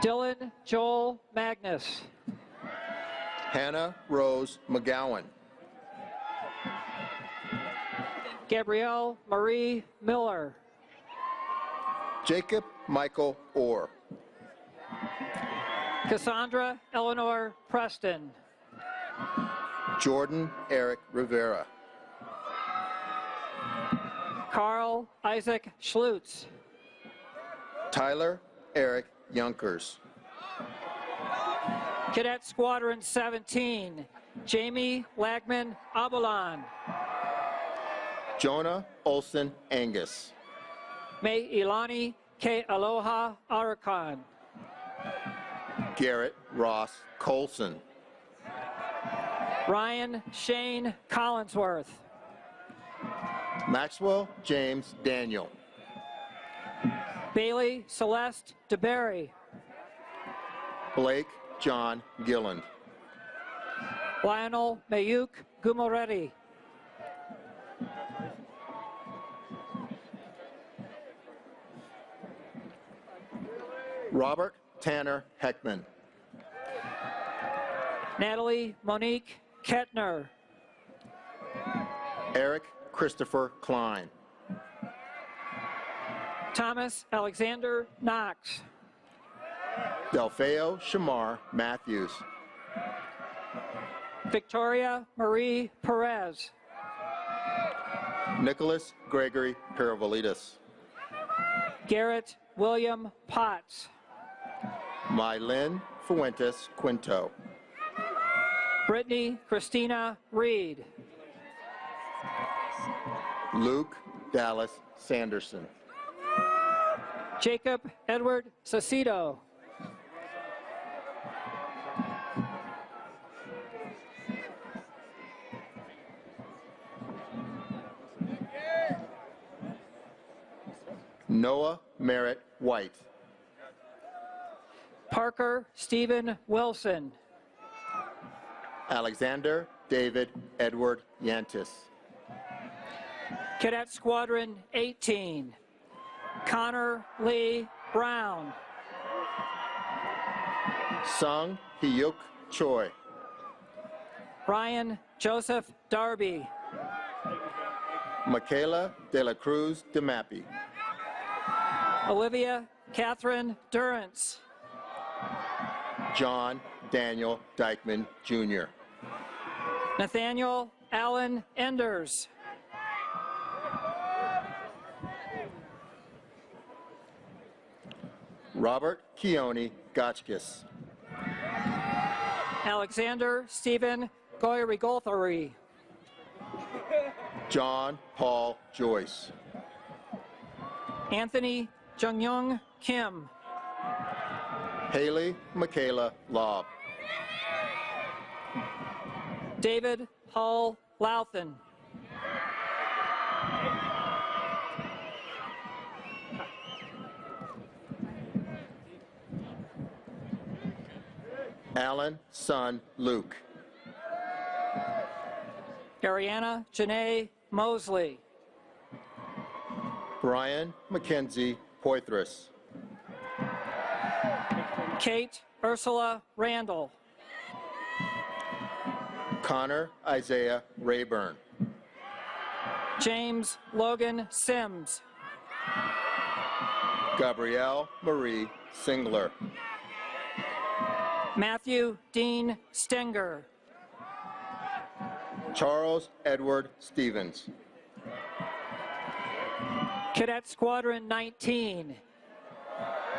Dylan Joel Magnus. Hannah Rose McGowan. Gabrielle Marie Miller. Jacob Michael Orr. Cassandra Eleanor Preston. Jordan Eric Rivera. Carl Isaac Schlutz. Tyler Eric Yonkers. Cadet Squadron 17, Jamie Lagman Abelan. Jonah Olson Angus. May Ilani K. Aloha Arakan. Garrett Ross Colson. Ryan Shane Collinsworth. Maxwell James Daniel. Bailey Celeste DeBerry. Blake John Gilland. Lionel Mayuk Gumoretti. Robert Tanner Heckman. Natalie Monique Kettner. Eric Christopher Klein. Thomas Alexander Knox. Delfeo Shamar Matthews. Victoria Marie Perez. Nicholas Gregory Peravolitis. Garrett William Potts. Mylin Fuentes Quinto. Brittany Christina Reed. Luke Dallas Sanderson. Jacob Edward Sacido. Noah Merritt White. Parker Stephen Wilson. Alexander David Edward Yantis. Cadet Squadron 18, Connor Lee Brown. Sung Hyuk Choi. Ryan Joseph Darby. Michaela De La Cruz DeMappy. Olivia Catherine Durrance. John Daniel Dykeman Jr. Nathaniel Allen Enders. Robert Keone Gotchkis. Alexander Stephen Goyrigolthary. John Paul Joyce. Anthony Jungyoung Kim. Haley Michaela Lobb. David Hull Louthen. Alan Son Luke. Ariana Janae Mosley. Brian Mackenzie Poitras. Kate Ursula Randall. Connor Isaiah Rayburn. James Logan Sims. Gabrielle Marie Singler. Matthew Dean Stenger. Charles Edward Stevens. Cadet Squadron 19,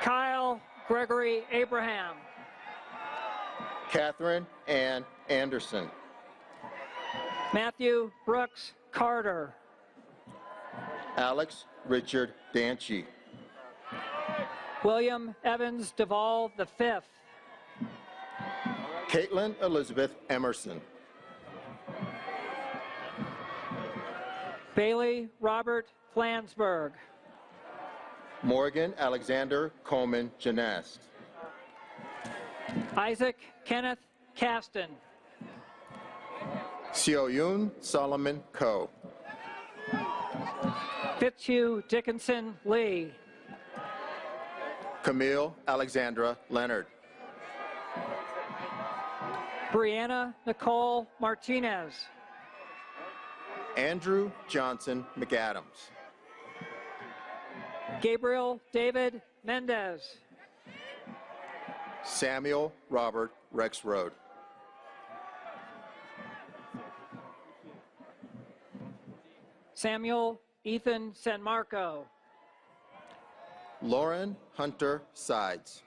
Kyle Gregory Abraham. Catherine Ann Anderson. Matthew Brooks Carter. Alex Richard Danchi. William Evans Duvall V. Caitlin Elizabeth Emerson. Bailey Robert Flansburgh. Morgan Alexander Coleman Janast. Isaac Kenneth Caston. Sioyun Solomon Ko. Fitzhugh Dickinson Lee. Camille Alexandra Leonard. Brianna Nicole Martinez. Andrew Johnson McAdams. Gabriel David Mendez. Samuel Robert Rexroad. Samuel Ethan San Marco. Lauren Hunter Sides.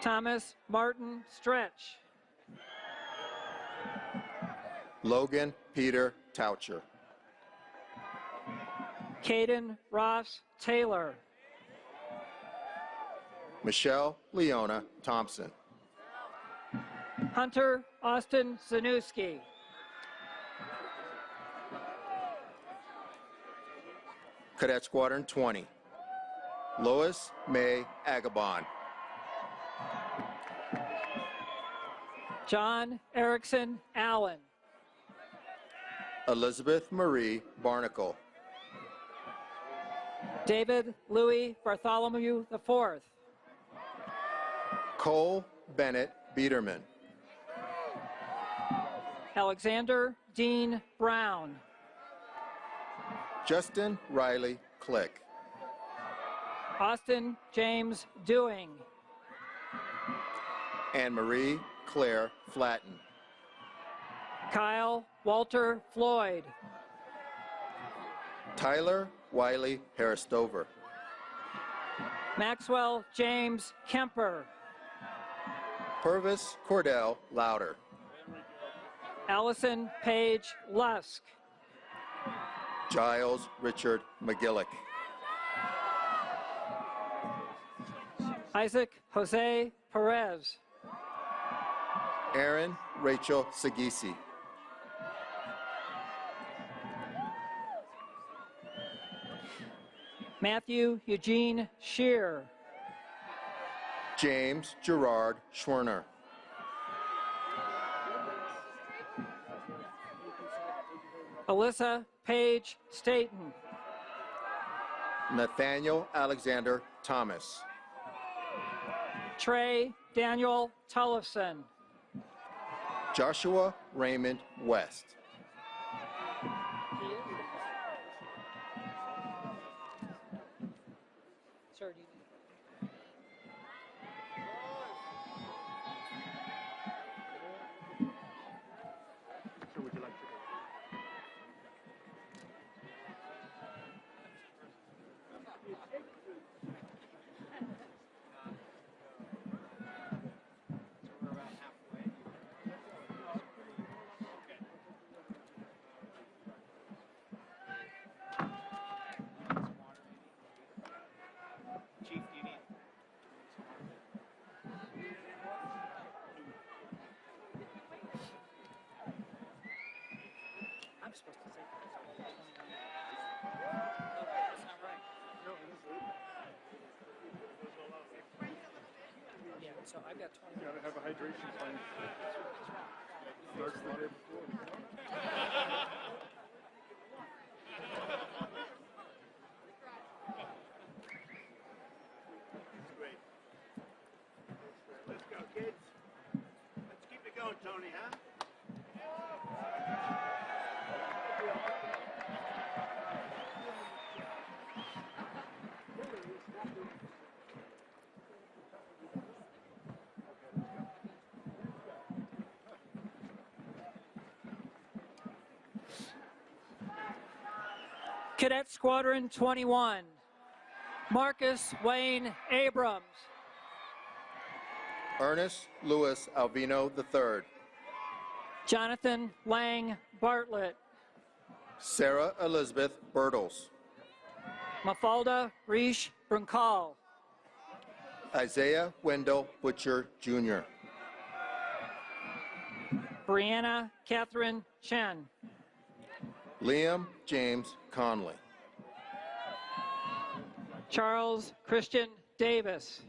Thomas Martin Stretch. Logan Peter Toucher. Caden Ross Taylor. Michelle Leona Thompson. Hunter Austin Zanuski. Cadet Squadron 20. Lois May Agabon. John Erickson Allen. Elizabeth Marie Barnacle. David Louis Bartholomew IV. Cole Bennett Biederman. Alexander Dean Brown. Justin Riley Click. Austin James Dewing. Anne Marie Claire Flatten. Kyle Walter Floyd. Tyler Wiley Harristover. Maxwell James Kemper. Purvis Cordell Louder. Allison Paige Lusk. Giles Richard McGillick. Isaac Jose Perez. Aaron Rachel Sagisi. Matthew Eugene Shear. James Gerard Schwerner. Alyssa Paige Staten. Nathaniel Alexander Thomas. Trey Daniel Tullifson. Joshua Raymond West. Sir, do you I'm supposed to say that. That's not right. Yeah, so I've got 20. You gotta have a hydration plan. Starts the day before. Great. Let's go, kids. Let's keep it going, Tony, huh? Cadet Squadron 21. Marcus Wayne Abrams. Ernest Louis Alvino III. Jonathan Lang Bartlett. Sarah Elizabeth Bertles. Mafalda Reish Brunkal. Isaiah Wendell Butcher Jr. Brianna Catherine Chen. Liam James Conley. Charles Christian Davis.